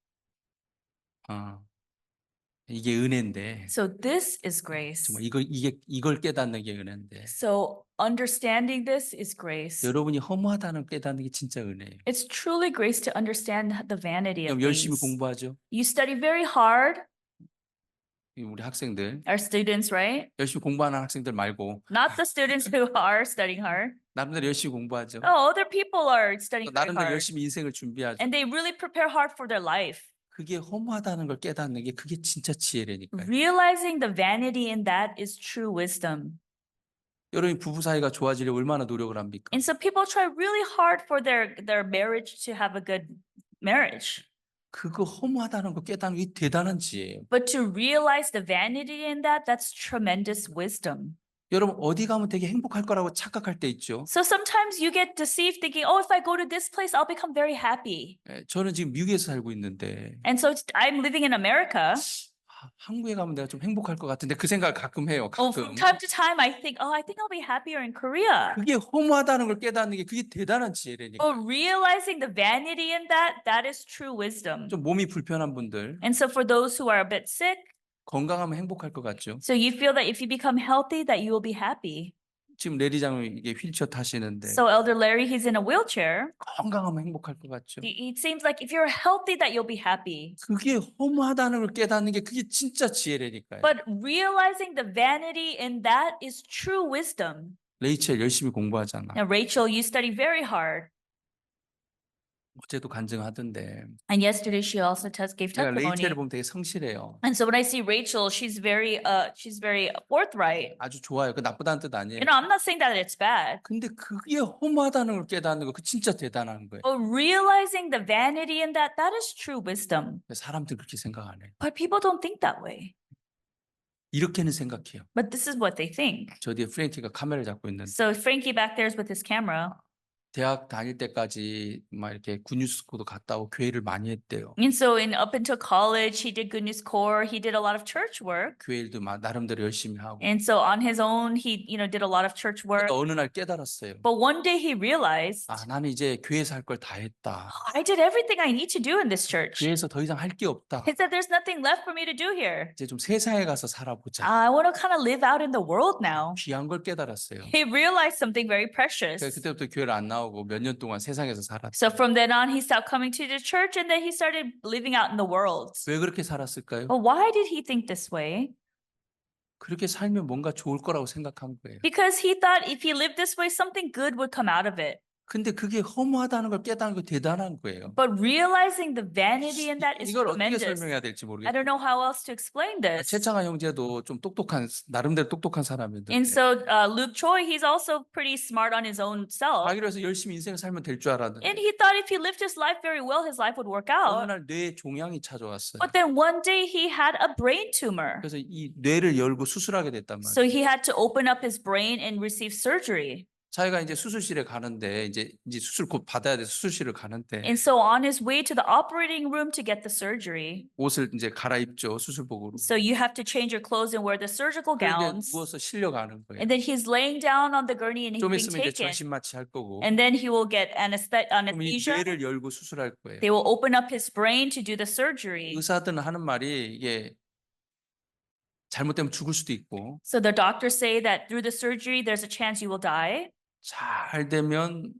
이게 은혜인데 So this is grace. 정말 이걸 깨닫는 게 은혜인데 So understanding this is grace. 여러분이 허무하다는 걸 깨닫는 게 진짜 은혜예요. It's truly grace to understand the vanity of 그럼 열심히 things. 공부하죠. You study very hard, 우리 학생들 our students, right? 열심히 공부하는 학생들 말고 Not the students who are studying hard. 나름대로 열심히 공부하죠. Oh, other people are studying 또 very 나름대로 hard. 열심히 인생을 준비하죠. And they really prepare hard for their life. 그게 허무하다는 걸 깨닫는 게 그게 진짜 지혜라니까요. Realizing the vanity in that is true wisdom. 여러분이 부부 사이가 좋아지려고 얼마나 노력을 합니까? And so people try really hard for their marriage to have a good marriage. 그거 허무하다는 걸 깨닫는 게 대단한 지혜예요. But to realize the vanity in that, that's tremendous wisdom. 여러분 어디 가면 되게 행복할 거라고 착각할 때 있죠. So sometimes you get deceived thinking, oh, if I go to this place, I'll become very happy. 저는 지금 미국에서 살고 있는데 And so I'm living in America. 한국에 가면 내가 좀 행복할 것 같은데 그 생각을 가끔 해요. Oh, 가끔. from time to time, I think, oh, I think I'll be happier in Korea. 그게 허무하다는 걸 깨닫는 게 그게 대단한 지혜라니까. But realizing the vanity in that, that is true wisdom. 좀 몸이 불편한 분들 And so for those who are a bit sick, 건강하면 행복할 것 같죠. so you feel that if you become healthy, that you will be happy. 지금 레리장은 이게 휠체어 타시는데 So Elder Larry, he's in a wheelchair. 건강하면 행복할 것 같죠. It seems like if you're healthy, that you'll be happy. 그게 허무하다는 걸 깨닫는 게 그게 진짜 지혜라니까요. But realizing the vanity in that is true wisdom. 레이첼 열심히 공부하잖아. Now, Rachel, you study very hard. 어제도 간증하던데 And yesterday she also gave 내가 testimony. 레이첼을 보면 되게 성실해요. And so when I see Rachel, she's very forthright. 아주 좋아요. 그 나쁘다는 뜻 아니에요. You know, I'm not saying that it's bad. 근데 그게 허무하다는 걸 깨닫는 거 그 진짜 대단한 거예요. But realizing the vanity in that, that is true wisdom. 사람들 그렇게 생각 안 해요. But people don't think that way. 이렇게는 생각해요. But this is what they think. 저 뒤에 프랭키가 카메라를 잡고 있는데 So Frankie back there is with his camera. 대학 다닐 때까지 막 이렇게 군유스코도 갔다 오고 교회를 많이 했대요. And so up until college, he did Good News Corps. He did a lot of church work. 교회 일도 나름대로 열심히 하고. And so on his own, he, did a lot of church work. 그러니까 어느 날 깨달았어요. But one day he realized, 나는 이제 교회에서 할 걸 다 했다. I did everything I need to do in this church. 교회에서 더 이상 할 게 없다. He said, there's nothing left for me to do here. 이제 좀 세상에 가서 살아보자. I want to kind of live out in the world now. 귀한 걸 깨달았어요. He realized something very precious. 그때부터 교회를 안 나오고 몇 년 동안 세상에서 살았어요. So from then on, he stopped coming to the church and then he started living out in the world. 왜 그렇게 살았을까요? But why did he think this way? 그렇게 살면 뭔가 좋을 거라고 생각한 거예요. Because he thought if he lived this way, something good would come out of it. 근데 그게 허무하다는 걸 깨닫는 거 대단한 거예요. But realizing the vanity in that is 이걸 어떻게 tremendous. 설명해야 될지 I 모르겠어요. don't know how else to explain this. 최창하 형제도 좀 나름대로 똑똑한 사람인데 And so Luke Choi, he's also pretty smart on his own self. 자기로 해서 열심히 인생을 살면 될 줄 알았는데 And he thought if he lived his life very well, his life would work 어느 out. 날 뇌에 종양이 찾아왔어요. But then one day he had a brain tumor. 그래서 이 뇌를 열고 수술하게 됐단 말이에요. So he had to open up his brain and receive surgery. 자기가 이제 수술실에 가는데 이제 수술 곧 받아야 돼서 수술실을 가는데 And so on his way to the operating room to get the surgery, 옷을 이제 갈아입죠, 수술복으로. so you have to change your clothes and wear the surgical 그런데 gowns. 누워서 실려가는 거예요. And then he's laying down on the gurney and he's 좀 being 있으면 이제 taken. 전신마취 할 거고, And then he will get 그럼 이 anesthesia. 뇌를 열고 수술할 거예요. They will open up his brain to do the surgery. 의사들은 하는 말이 이게 잘못되면 죽을 수도 있고, So the doctors say that through the surgery, there's a chance you will die. 잘 되면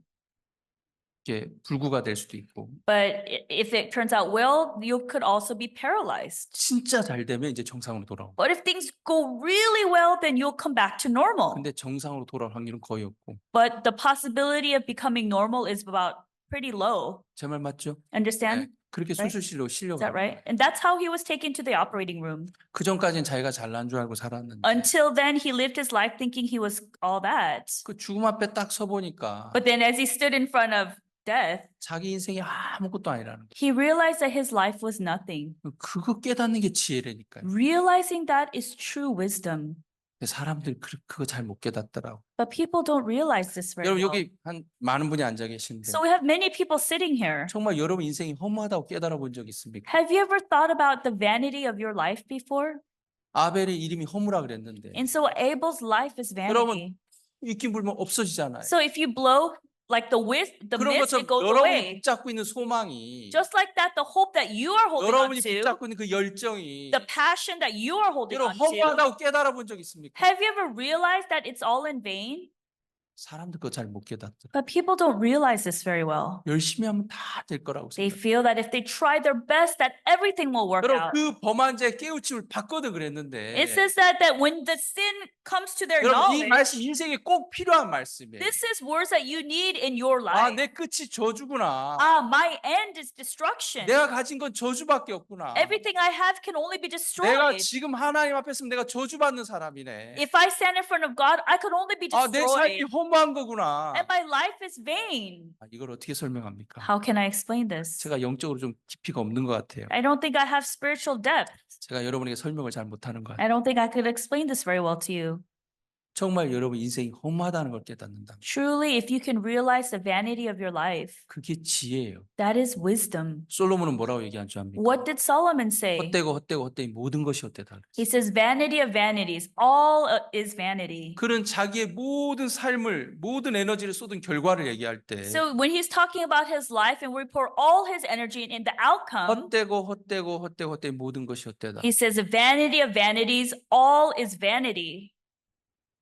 이게 불구가 될 수도 있고, But if it turns out well, you could also be paralyzed. 진짜 잘 되면 이제 정상으로 돌아오고. But if things go really well, then you'll come back to normal. 근데 정상으로 돌아올 확률은 거의 없고. But the possibility of becoming normal is about pretty low. 제 말 맞죠? Understand? 네, 그렇게 right? 수술실로 Is 실려가. that right? And that's how he was taken to the operating room. 그 전까지는 자기가 잘난 줄 알고 살았는데, Until then, he lived his life thinking he was all that. 그 죽음 앞에 딱 서 보니까 But then as he stood in front of death, 자기 인생이 아무것도 아니라는 he realized that his life was nothing. 거예요. 그거 깨닫는 게 지혜라니까요. Realizing that is true wisdom. 근데 사람들이 그거 잘 못 깨닫더라고. But people don't realize this very 여러분 well. 여기 한 많은 분이 앉아 계신데 So we have many people sitting here. 정말 여러분 인생이 허무하다고 깨달아 본 적 있습니까? Have you ever thought about the vanity of your life before? 아벨의 이름이 허무라 그랬는데 And so Abel's life is vanity. 입김 불면 없어지잖아요. So if you blow like the mist, 그런 it 것처럼 goes 여러분이 away. 붙잡고 있는 소망이, Just like that, the hope that you are holding on 여러분이 to, 붙잡고 있는 그 열정이 the passion that you are holding 여러분 on to, 허무하다고 깨달아 본 적 있습니까? have you ever realized that it's all in vain? 사람들 그거 잘 못 깨닫더라. But people don't realize this very well. 열심히 하면 다 될 거라고 They 생각해요. feel that if they try their best, that everything will work 여러분 out. 그 범한 자의 깨우침을 받거든 그랬는데, It says that when the sin comes to their 여러분 이 knowledge, 말씀 인생에 꼭 필요한 말씀이에요. this is words that you need in your 아, life. 내 끝이 저주구나. My end is destruction. 내가 가진 건 저주밖에 없구나. Everything I have can only be 내가 destroyed. 지금 하나님 앞에 있으면 내가 저주받는 사람이네. If I stand in front of God, I could only be 아, 내 삶이 destroyed. 허무한 거구나. And my life is vain. 아, 이걸 어떻게 설명합니까? How can I explain this? 제가 영적으로 좀 깊이가 없는 것 같아요. I don't think I have spiritual depth. 제가 여러분에게 설명을 잘 못하는 것 같아요. I don't think I could explain this very well to you. 정말 여러분 인생이 허무하다는 걸 깨닫는다. Truly, if you can realize the vanity of your life, 그게 지혜예요. that is wisdom. 솔로몬은 뭐라고 얘기한 줄 압니까? What did Solomon say? 헛되고 헛되고 헛되이 모든 것이 헛되다. He says, vanity of vanities, all is vanity. 그는 자기의 모든 삶을 모든 에너지를 쏟은 결과를 얘기할 때 So when he's talking about his life and we pour all his energy in the outcome, 헛되고 헛되고 헛되고 헛되이 모든 것이 헛되다. he says, vanity of vanities, all is vanity.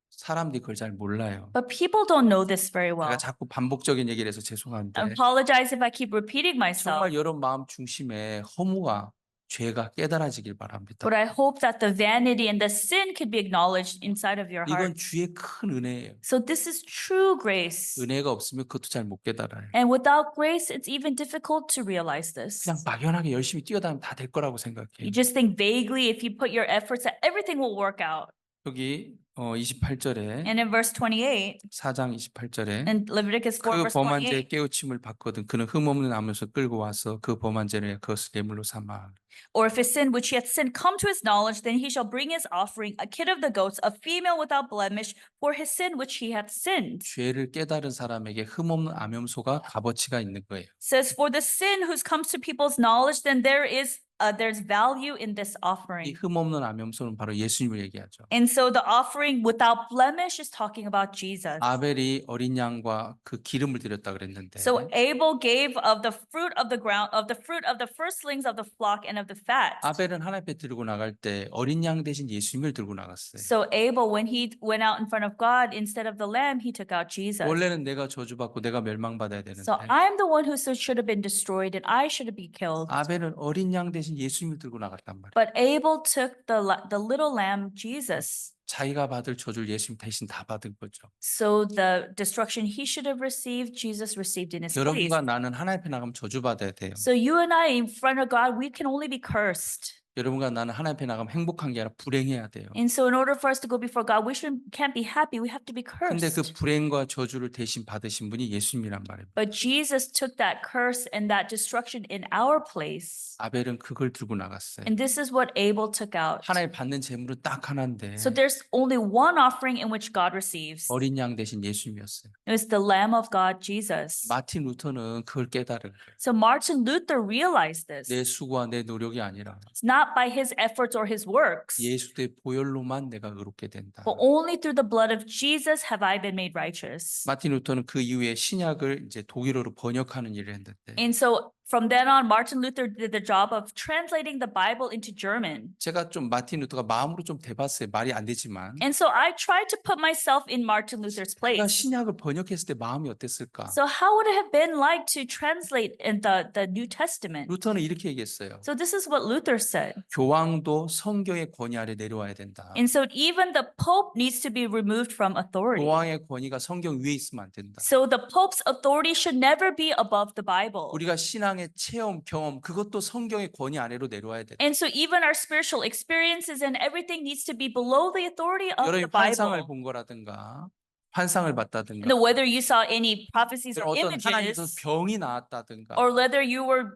사람들이 그걸 잘 몰라요. But people don't know this very well. 제가 자꾸 반복적인 얘기를 해서 죄송한데 I apologize if I keep repeating myself, 정말 여러분 마음 중심에 허무가 죄가 깨달아지길 바랍니다. but I hope that the vanity and the sin could be acknowledged inside of your 이건 heart. 주의 큰 은혜예요. So this is true grace. 은혜가 없으면 그것도 잘 못 깨달아요. And without grace, it's even difficult to realize this. 그냥 막연하게 열심히 뛰어다니면 다 될 거라고 생각해요. You just think vaguely if you put your efforts that everything will work out. 여기 28절에 And in verse 28, 4장 28절에 in Leviticus 4 그 verse 범한 죄의 28, 깨우침을 받거든 그는 흠없는 암에서 끌고 와서 그 범한 죄를 그것을 예물로 삼아. or if his sin which he hath sinned come to his knowledge, then he shall bring his offering, a kid of the goats, a female without blemish, for his sin which he hath sinned. 죄를 깨달은 사람에게 흠없는 암염소가 값어치가 있는 거예요. Says, for the sin who comes to people's knowledge, then there's value in this 이 offering. 흠없는 암염소는 바로 예수님을 얘기하죠. And so the offering without blemish is talking about Jesus. 아벨이 어린 양과 그 기름을 드렸다 그랬는데 So Abel gave of the fruit of the ground, of the fruit of the firstlings of the flock and of the fat. 아벨은 하나님 앞에 들고 나갈 때 어린 양 대신 예수님을 들고 나갔어요. So Abel, when he went out in front of God, instead of the lamb, he took out Jesus. 원래는 내가 저주받고 내가 멸망받아야 되는데 So I'm the one who should have been destroyed and I should be killed. 아벨은 어린 양 대신 예수님을 들고 나갔단 말이에요. But Abel took the little lamb, Jesus. 자기가 받을 저주를 예수님 대신 다 받은 거죠. So the destruction he should have received, Jesus received in his place. 여러분과 나는 하나님 앞에 나가면 저주받아야 돼요. So you and I in front of God, we can only be cursed. 여러분과 나는 하나님 앞에 나가면 행복한 게 아니라 불행해야 돼요. And so in order for us to go before God, can't be happy, we have to be 근데 그 cursed. 불행과 저주를 대신 받으신 분이 예수님이란 말입니다. But Jesus took that curse and that destruction in our place. 아벨은 그걸 들고 나갔어요. And this is what Abel took out. 하나님 받는 재물은 딱 하나인데 So there's only one offering in which God receives. 어린 양 대신 예수님이었어요. It was the Lamb of God, Jesus. 마틴 루터는 그걸 깨달은 거예요. So Martin Luther realized this. 내 수고와 내 노력이 아니라 It's not by his efforts or his works, 예수의 보혈로만 내가 의롭게 된다. but only through the blood of Jesus have I been made righteous. 마틴 루터는 그 이후에 신약을 이제 독일어로 번역하는 일을 했는데 And so from then on, Martin Luther did the job of translating the Bible into German. 제가 좀 마틴 루터가 마음으로 좀 대봤어요. 말이 안 되지만 And so I tried to put myself in Martin Luther's 그가 place. 신약을 번역했을 때 마음이 어땠을까? So how would it have been like to translate in the New Testament? 루터는 이렇게 얘기했어요. So this is what Luther said. 교황도 성경의 권위 아래 내려와야 된다. And so even the Pope needs to be removed from authority. 교황의 권위가 성경 위에 있으면 안 된다. So the Pope's authority should never be above the Bible. 우리가 신앙의 체험, 경험 그것도 성경의 권위 아래로 내려와야 된다. And so even our spiritual experiences and everything needs to be below the authority of the 여러분이 환상을 Bible. 본 거라든가 환상을 봤다든가 And whether you saw any prophecies or 어떤 하나님께서 images, 병이 나았다든가 or whether you were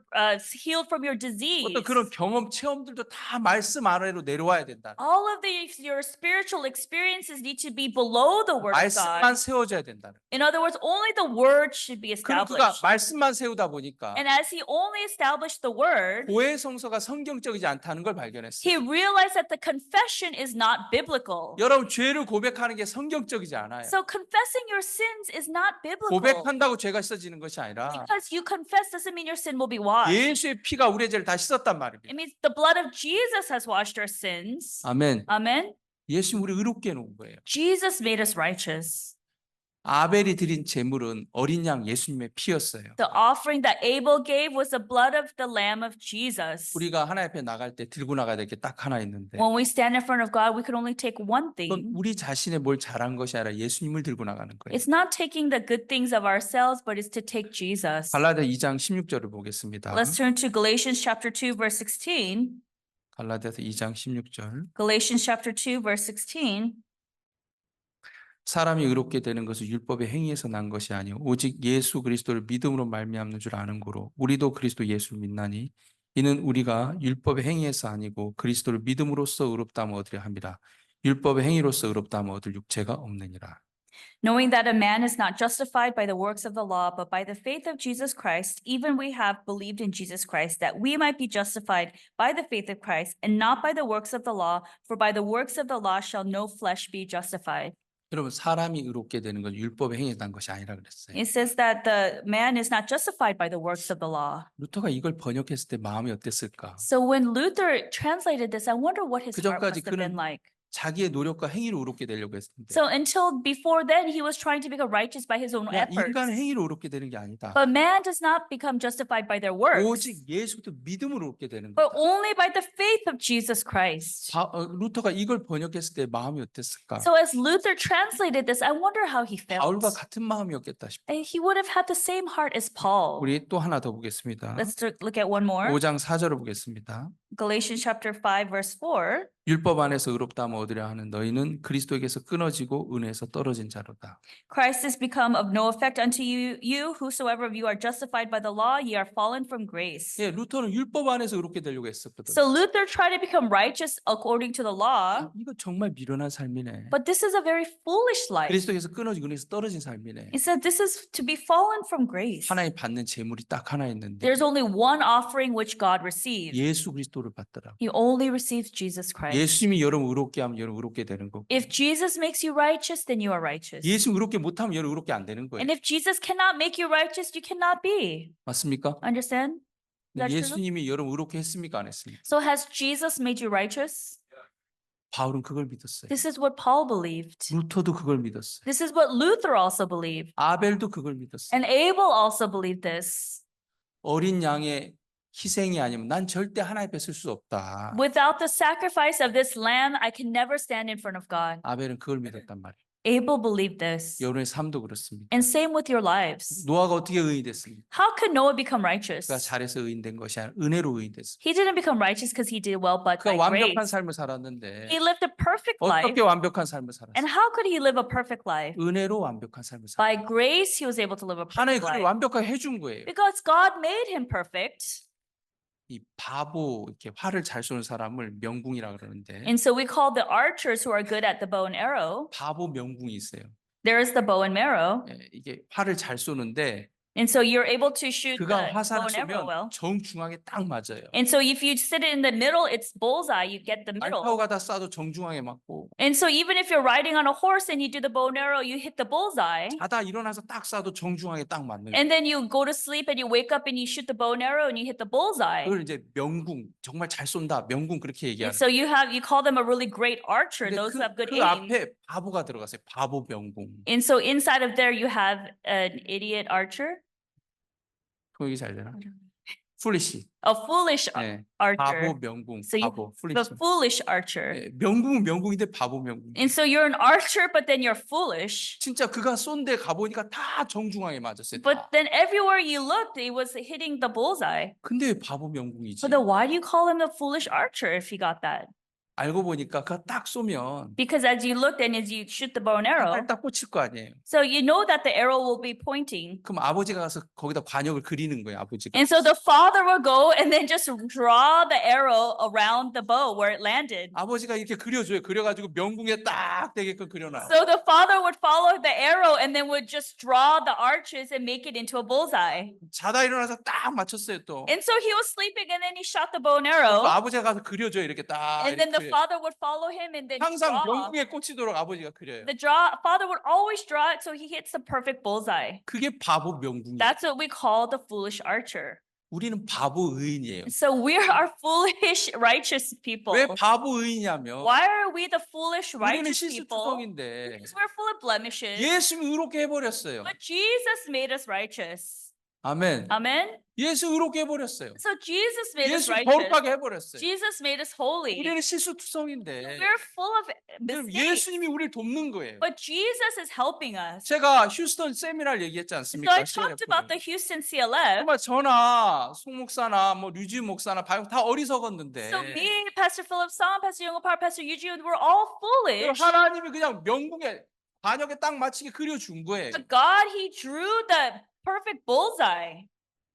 healed from your disease, 어떤 그런 경험, 체험들도 다 말씀 아래로 내려와야 된다. all of your spiritual experiences need to be below the Word of 말씀만 God. 세워져야 된다. In other words, only the Word should be 그리고 그가 established. 말씀만 세우다 보니까 And as he only established the Word, 고해 성서가 성경적이지 않다는 걸 발견했어요. he realized that the confession is not biblical. 여러분 죄를 고백하는 게 성경적이지 않아요. So confessing your sins is not biblical. 고백한다고 죄가 씻어지는 것이 아니라 Because you confess doesn't mean your sin will be washed. 예수의 피가 우리의 죄를 다 씻었단 말입니다. It means the blood of Jesus has washed our sins. 아멘. Amen. 예수님 우리 의롭게 해놓은 거예요. Jesus made us righteous. 아벨이 드린 제물은 어린 양 예수님의 피였어요. The offering that Abel gave was the blood of the Lamb of Jesus. 우리가 하나님 앞에 나갈 때 들고 나가야 될 게 딱 하나 있는데 When we stand in front of God, we can only take one 그건 thing. 우리 자신의 뭘 잘한 것이 아니라 예수님을 들고 나가는 거예요. It's not taking the good things of ourselves, but it's to take Jesus. 갈라디아 2장 16절을 보겠습니다. Let's turn to Galatians chapter 2, verse 16. 갈라디아서 2장 16절. Galatians chapter 2, verse 16. 사람이 의롭게 되는 것은 율법의 행위에서 난 것이 아니요 오직 예수 그리스도를 믿음으로 말미암는 줄 아는 고로 우리도 그리스도 예수를 믿나니 이는 우리가 율법의 행위에서 아니고 그리스도를 믿음으로써 의롭다함을 얻으려 함이라. 율법의 행위로서 의롭다함을 얻을 육체가 없느니라. Knowing that a man is not justified by the works of the law, but by the faith of Jesus Christ, even we have believed in Jesus Christ, that we might be justified by the faith of Christ, and not by the works of the law, for by the works of the law shall no flesh be justified. 여러분 사람이 의롭게 되는 건 율법의 행위에서 난 것이 아니라 그랬어요. It says that the man is not justified by the works of the law. 루터가 이걸 번역했을 때 마음이 어땠을까? So when Luther translated this, I wonder what his 그 heart 전까지 must have been 그는 like. 자기의 노력과 행위로 의롭게 되려고 했는데 So until before then, he was trying to become righteous by his own 야, efforts. 인간의 행위로 의롭게 되는 게 아니다. But man does not become justified by their works, 오직 예수부터 믿음으로 의롭게 되는 but 거다. only by the faith of Jesus Christ. 루터가 이걸 번역했을 때 마음이 어땠을까? So as Luther translated this, I wonder how he felt. 바울과 같은 마음이었겠다 싶어. And he would have had the same heart as Paul. 우리 또 하나 더 보겠습니다. Let's look at one more. 5장 4절을 보겠습니다. Galatians chapter 5, verse 4. 율법 안에서 의롭다함을 얻으려 하는 너희는 그리스도에게서 끊어지고 은혜에서 떨어진 자로다. Christ has become of no effect unto you. Whosoever of you are justified by the law, ye are fallen from grace. 예, 루터는 율법 안에서 의롭게 되려고 했었거든. So Luther tried to become righteous according to the law, 이거 정말 미련한 삶이네. but this is a very foolish life. 그리스도에게서 끊어지고 은혜에서 떨어진 삶이네. He said this is to be fallen from grace. 하나님 받는 제물이 딱 하나 있는데 There's only one offering which God receives. 예수 그리스도를 받더라. He only receives Jesus Christ. 예수님이 여러분 의롭게 하면 여러분 의롭게 되는 거고 If Jesus makes you righteous, then you are righteous. 예수 의롭게 못하면 여러분 의롭게 안 되는 거예요. And if Jesus cannot make you righteous, you cannot be. 맞습니까? Understand? That's true? 예수님이 여러분 의롭게 했습니까? 안 했습니까? So has Jesus made you righteous? 바울은 그걸 믿었어요. This is what Paul believed. 루터도 그걸 믿었어요. This is what Luther also believed. 아벨도 그걸 믿었어요. And Abel also believed this. 어린 양의 희생이 아니면 난 절대 하나님 앞에 설 수 없다. Without the sacrifice of this lamb, I can never stand in front of God. 아벨은 그걸 믿었단 말이에요. Abel believed this. 여러분의 삶도 그렇습니다. And same with your lives. 노아가 어떻게 의인이 됐습니까? How could Noah become 그가 righteous? 잘해서 의인된 것이 아니라 은혜로 의인됐습니다. He didn't become righteous because he did well, but 그가 by 완벽한 grace. 삶을 살았는데 He lived a perfect life. 어떻게 완벽한 삶을 And 살았어요? how could he live a perfect life? 은혜로 완벽한 삶을 살았어요. By grace, he was able to live a 하나님 perfect 그를 life. 완벽하게 해준 거예요. Because God made him perfect. 이 바보 이렇게 활을 잘 쏘는 사람을 명궁이라 그러는데 And so we call the archers who are good at the bow and arrow. 바보 명궁이 있어요. There is the bow and arrow. 예, 이게 활을 잘 쏘는데 And so you're able to shoot the 그가 bow 화살을 and arrow well. 쏘면 정중앙에 딱 맞아요. And so if you sit it in the middle, it's bullseye. You get the 말 타고 middle. 가다 쏴도 정중앙에 맞고 And so even if you're riding on a horse and you do the bow and arrow, you hit the bullseye. 자다 일어나서 딱 쏴도 정중앙에 딱 맞는 거예요. And then you go to sleep and you wake up and you shoot the bow and arrow and you hit the bullseye. 그걸 이제 명궁 정말 잘 쏜다 명궁 그렇게 And 얘기하는 so you call them a really great archer, 근데 those who have good 그 aim. 앞에 바보가 들어갔어요. 바보 명궁. And so inside of there you have an idiot archer, 통역이 잘 되나? 풀리시. a foolish 네. archer. 바보 명궁. So you, 바보 the 풀리시. foolish archer. 예, 명궁은 명궁인데 바보 명궁. And so you're an archer, but then you're foolish. 진짜 그가 쏜데 가보니까 다 정중앙에 맞았어요. But 다. then everywhere you looked, it was hitting the bullseye. 근데 왜 바보 명궁이지? But then why do you call him the foolish archer if he got that? 알고 보니까 그가 딱 쏘면 Because as you looked and as you shoot the bow and arrow, 딱 꽂힐 거 아니에요. so you know that the arrow will be pointing. 그럼 아버지가 가서 거기다 관역을 그리는 거예요. 아버지가. And so the father will go and then just draw the arrow around the bow where it landed. 아버지가 이렇게 그려줘요. 그려가지고 명궁에 딱 되게끔 그려놔요. So the father would follow the arrow and then would just draw the arches and make it into a bullseye. 자다 일어나서 딱 맞췄어요 또. And so he was sleeping and then he shot the bow and 또 arrow. 아버지가 가서 그려줘요. 이렇게 딱. And then the 이렇게. father would follow him and then 항상 draw. 명궁에 꽂히도록 아버지가 그려요. The father would always draw it so he hits the perfect bullseye. 그게 바보 명궁이에요. That's what we call the foolish archer. 우리는 바보 의인이에요. So we are foolish righteous people. 왜 바보 의인이냐면 Why are we the foolish 우리는 righteous people? 실수투성인데 Because we're full of blemishes. 예수님이 의롭게 해버렸어요. But Jesus made us righteous. 아멘. Amen. 예수 의롭게 해버렸어요. So Jesus made us 예수 righteous. 거룩하게 해버렸어요. Jesus made us holy. 우리는 실수투성인데 We're full of 그럼 mistakes. 예수님이 우리를 돕는 거예요. But Jesus is helping us. 제가 휴스턴 세미나를 얘기했지 So 않습니까? I talked about the Houston CLF. 정말 저나 송 목사나 뭐 류지 목사나 다 어리석었는데 So me, Pastor Philip Song, Pastor Youngapar, Pastor Eugene, we're all foolish. 하나님이 그냥 명궁에 반역에 딱 맞추게 그려준 거예요. But God, He drew the perfect bullseye.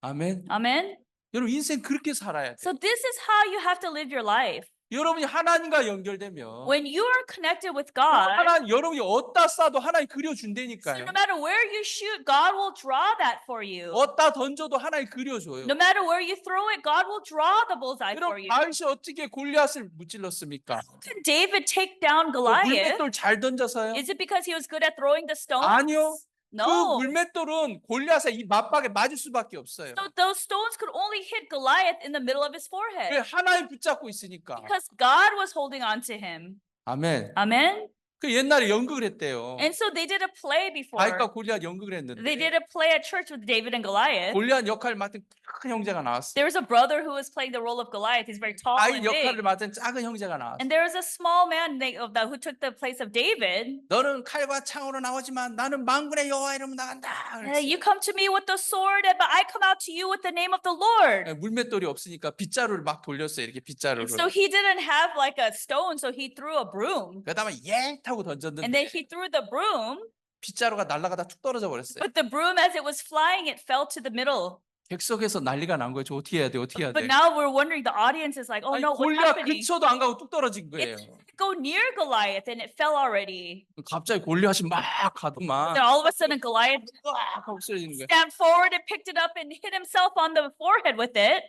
아멘. Amen. 여러분 인생 그렇게 살아야 돼요. So this is how you have to live your life. 여러분이 하나님과 연결되면 When you are connected with God, 여러분이 어디다 쏴도 하나님 so 그려준다니까요. no matter where you shoot, God will draw that for you. 어디다 던져도 하나님 그려줘요. No matter where you throw it, God will draw the bullseye for 그럼 you. 다윗이 어떻게 골리앗을 무찔렀습니까? Can David take down Goliath? 물맷돌 잘 던져서요? Is it because he was good at throwing the stones? 아니요. 그 No. 물맷돌은 골리앗의 이 맞박에 맞을 수밖에 없어요. So those stones could only hit Goliath in the middle of his 왜 forehead 하나님 붙잡고 있으니까. because God was holding on to him. 아멘. Amen. 그 옛날에 연극을 했대요. And so they did a play before. 다윗과 골리앗 연극을 They 했는데 did a play at church with David and Goliath. 골리앗 역할을 맡은 큰 형제가 나왔어요. There was a brother who was playing the role of Goliath. He's very tall 다윗 and big. 역할을 맡은 작은 형제가 나왔어요. And there was a small man who took the place of David. 너는 칼과 창으로 나오지만 나는 만군의 여호와 이름으로 나간다. You come to me with the sword, but I come out to you with the name of the Lord. 물맷돌이 없으니까 빗자루를 막 돌렸어요. 이렇게 빗자루를. So he didn't have like a stone, so he threw a broom. 그다음에 예 타고 And 던졌는데 then he threw the broom, 빗자루가 날아가다 툭 떨어져 버렸어요. but the broom, as it was flying, it fell to the middle. 객석에서 난리가 난 거예요. 저 어떻게 해야 돼? 어떻게 해야 But 돼? now we're wondering, the audience is like, oh 아니, no, what's 골리앗 happening? 근처도 안 가고 뚝 떨어진 거예요. It didn't go near Goliath and it fell already. 갑자기 골리앗이 막 가더만 Then all of a sudden, Goliath 꽉 하고 쓰러지는 거예요. stand forward and picked it up and hit himself on the forehead with it.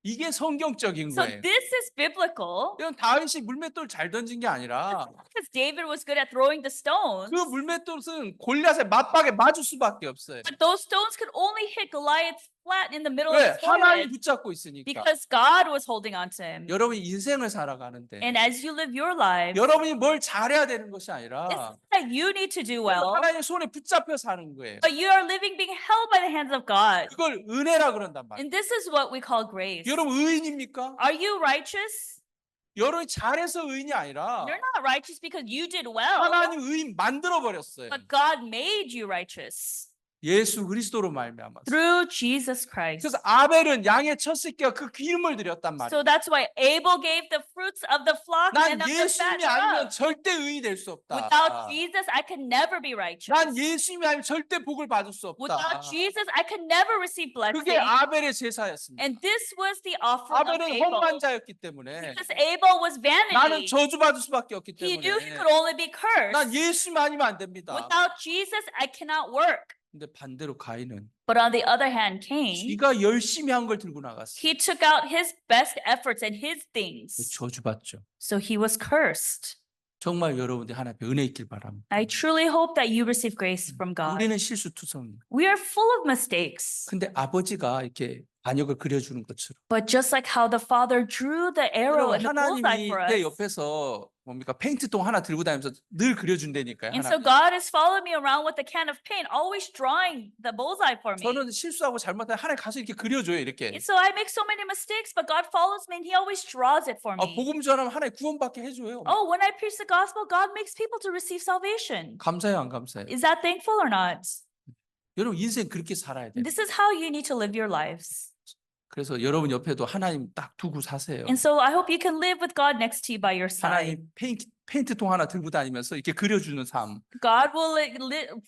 이게 성경적인 So 거예요. this is biblical 이건 다윗이 물맷돌 잘 던진 게 아니라 because David was good at throwing the stones. 그 물맷돌은 골리앗의 맞박에 맞을 수밖에 없어요. But those stones could only hit Goliath flat in the middle of 왜? his 하나님 forehead 붙잡고 있으니까. because God was holding on to him. 여러분이 인생을 살아가는데 And as you live your life, 여러분이 뭘 잘해야 되는 것이 it's 아니라 not that you need to do well, 하나님의 손에 붙잡혀 사는 거예요. but you are living being held by the hands of God. 그걸 은혜라 그런단 말이에요. And this is what we call grace. 여러분 의인입니까? Are you righteous? 여러분이 잘해서 의인이 아니라 You're not righteous because you did well, 하나님 의인 만들어 버렸어요. but God made you righteous 예수 그리스도로 말미암아. through Jesus Christ. 그래서 아벨은 양의 첫 새끼가 그 기름을 드렸단 말이에요. So that's why Abel gave the fruits of the flock 난 and of the fat 예수님이 아니면 thereof. 절대 의인이 될 수 없다. Without Jesus, I can never be righteous. 난 예수님이 아니면 절대 복을 받을 수 없다. Without Jesus, I can never receive 그게 blessing. 아벨의 제사였습니다. And this was the offering of 아벨은 Abel. 험만자였기 때문에 Because Abel was 나는 vanity. 저주받을 수밖에 없기 He knew he 때문에 could only be cursed. 난 예수님 아니면 안 됩니다. Without Jesus, I cannot work. 근데 반대로 가인은 But on the other hand, Cain, 지가 열심히 한 걸 들고 나갔어. he took out his best efforts and his things. 저주받죠. So he was cursed. 정말 여러분들이 하나님 앞에 은혜 있길 바랍니다. I truly hope that you receive grace from God. 우리는 실수투성입니다. We are full of mistakes. 근데 아버지가 이렇게 반역을 그려주는 것처럼 But just like how the Father drew the arrow and the bullseye 하나님이 for 내 us, 옆에서 뭡니까 페인트통 하나 들고 다니면서 늘 그려준다니까요. and so 하나님. God is following me around with a can of paint, always drawing the bullseye for me. 저는 실수하고 잘못하면 하나님 가서 이렇게 그려줘요. 이렇게. And so I make so many mistakes, but God follows me and He always draws it for me. 복음 전하면 하나님 구원받게 해줘요. Oh, when I preach the gospel, God makes people to receive salvation. 감사해요, 안 감사해요? Is that thankful or not? 여러분 인생 그렇게 살아야 돼요. This is how you need to live your lives. 그래서 여러분 옆에도 하나님 딱 두고 사세요. And so I hope you can live with God next to you by your side. 하나님 페인트통 하나 들고 다니면서 이렇게 그려주는 삶. God will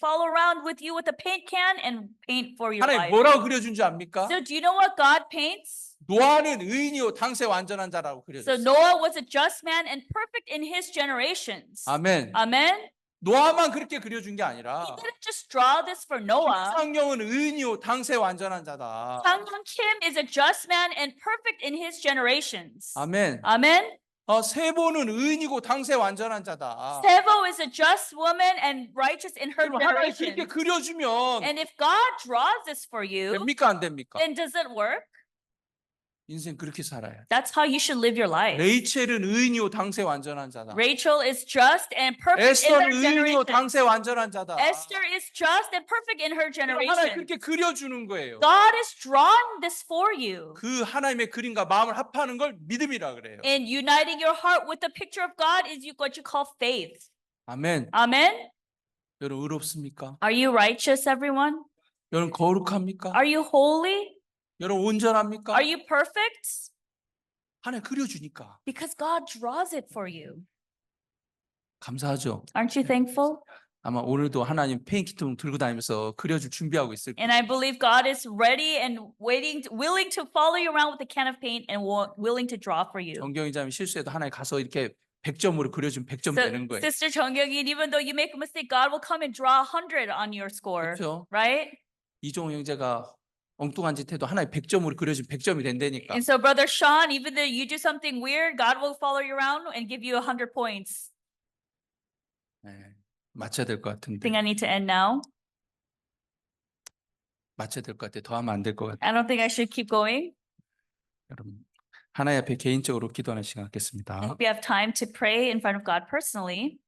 follow around with you with a paint can and paint for your 하나님 life. 뭐라고 그려준지 압니까? So do you know what God paints? 노아는 의인이요 당세 완전한 자라고 So 그려줬어요. Noah was a just man and perfect in his generations. 아멘. Amen. 노아만 그렇게 그려준 게 아니라 He didn't just draw this for Noah. 성경은 의인이요 당세 완전한 자다. Sang Kim is a just man and perfect in his generations. 아멘. Amen. 세보는 의인이고 당세 완전한 자다. Sevo is a just woman and righteous in her 그럼 하나님 그렇게 generation. 그려주면 And if God draws this for you, 됩니까 안 됩니까? then does it work? 인생 그렇게 살아야 돼. That's how you should live your life. 레이첼은 의인이요 당세 완전한 자다. Rachel is just and perfect in 에스더는 her 의인이요 generation. 당세 완전한 자다. Esther is just and perfect in her 하나님 generation. 그렇게 그려주는 거예요. God is drawing this for you. 그 하나님의 그림과 마음을 합하는 걸 믿음이라 그래요. And uniting your heart with the picture of God is what you call faith. 아멘. Amen. 여러분 의롭습니까? Are you righteous, everyone? 여러분 거룩합니까? Are you holy? 여러분 온전합니까? Are you perfect? 하나님 그려주니까 Because God draws it for you. 감사하죠. Aren't you thankful? 아마 오늘도 하나님 페인트통 들고 다니면서 그려줄 준비하고 있을 거예요. And I believe God is ready and willing to follow you around with a can of paint and willing to draw for you. 정경이자매 실수해도 하나님 가서 이렇게 100점으로 그려주면 100점 So, 되는 거예요. Sister Chongyun, even though you make a mistake, God will come and draw 100 on your score, 그렇죠? right? 이종호 형제가 엉뚱한 짓 해도 하나님 100점으로 그려주면 100점이 된다니까. And so, Brother Sean, even though you do something weird, God will follow you around and give you 100 points. 네, 맞춰야 될 것 I 같은데. think I need to end now. 맞춰야 될 것 같아. 더 하면 안 될 것 같아. I don't think I should keep going. 여러분 하나님 앞에 개인적으로 기도하는 시간 I 갖겠습니다. hope you have time to pray in front of God personally.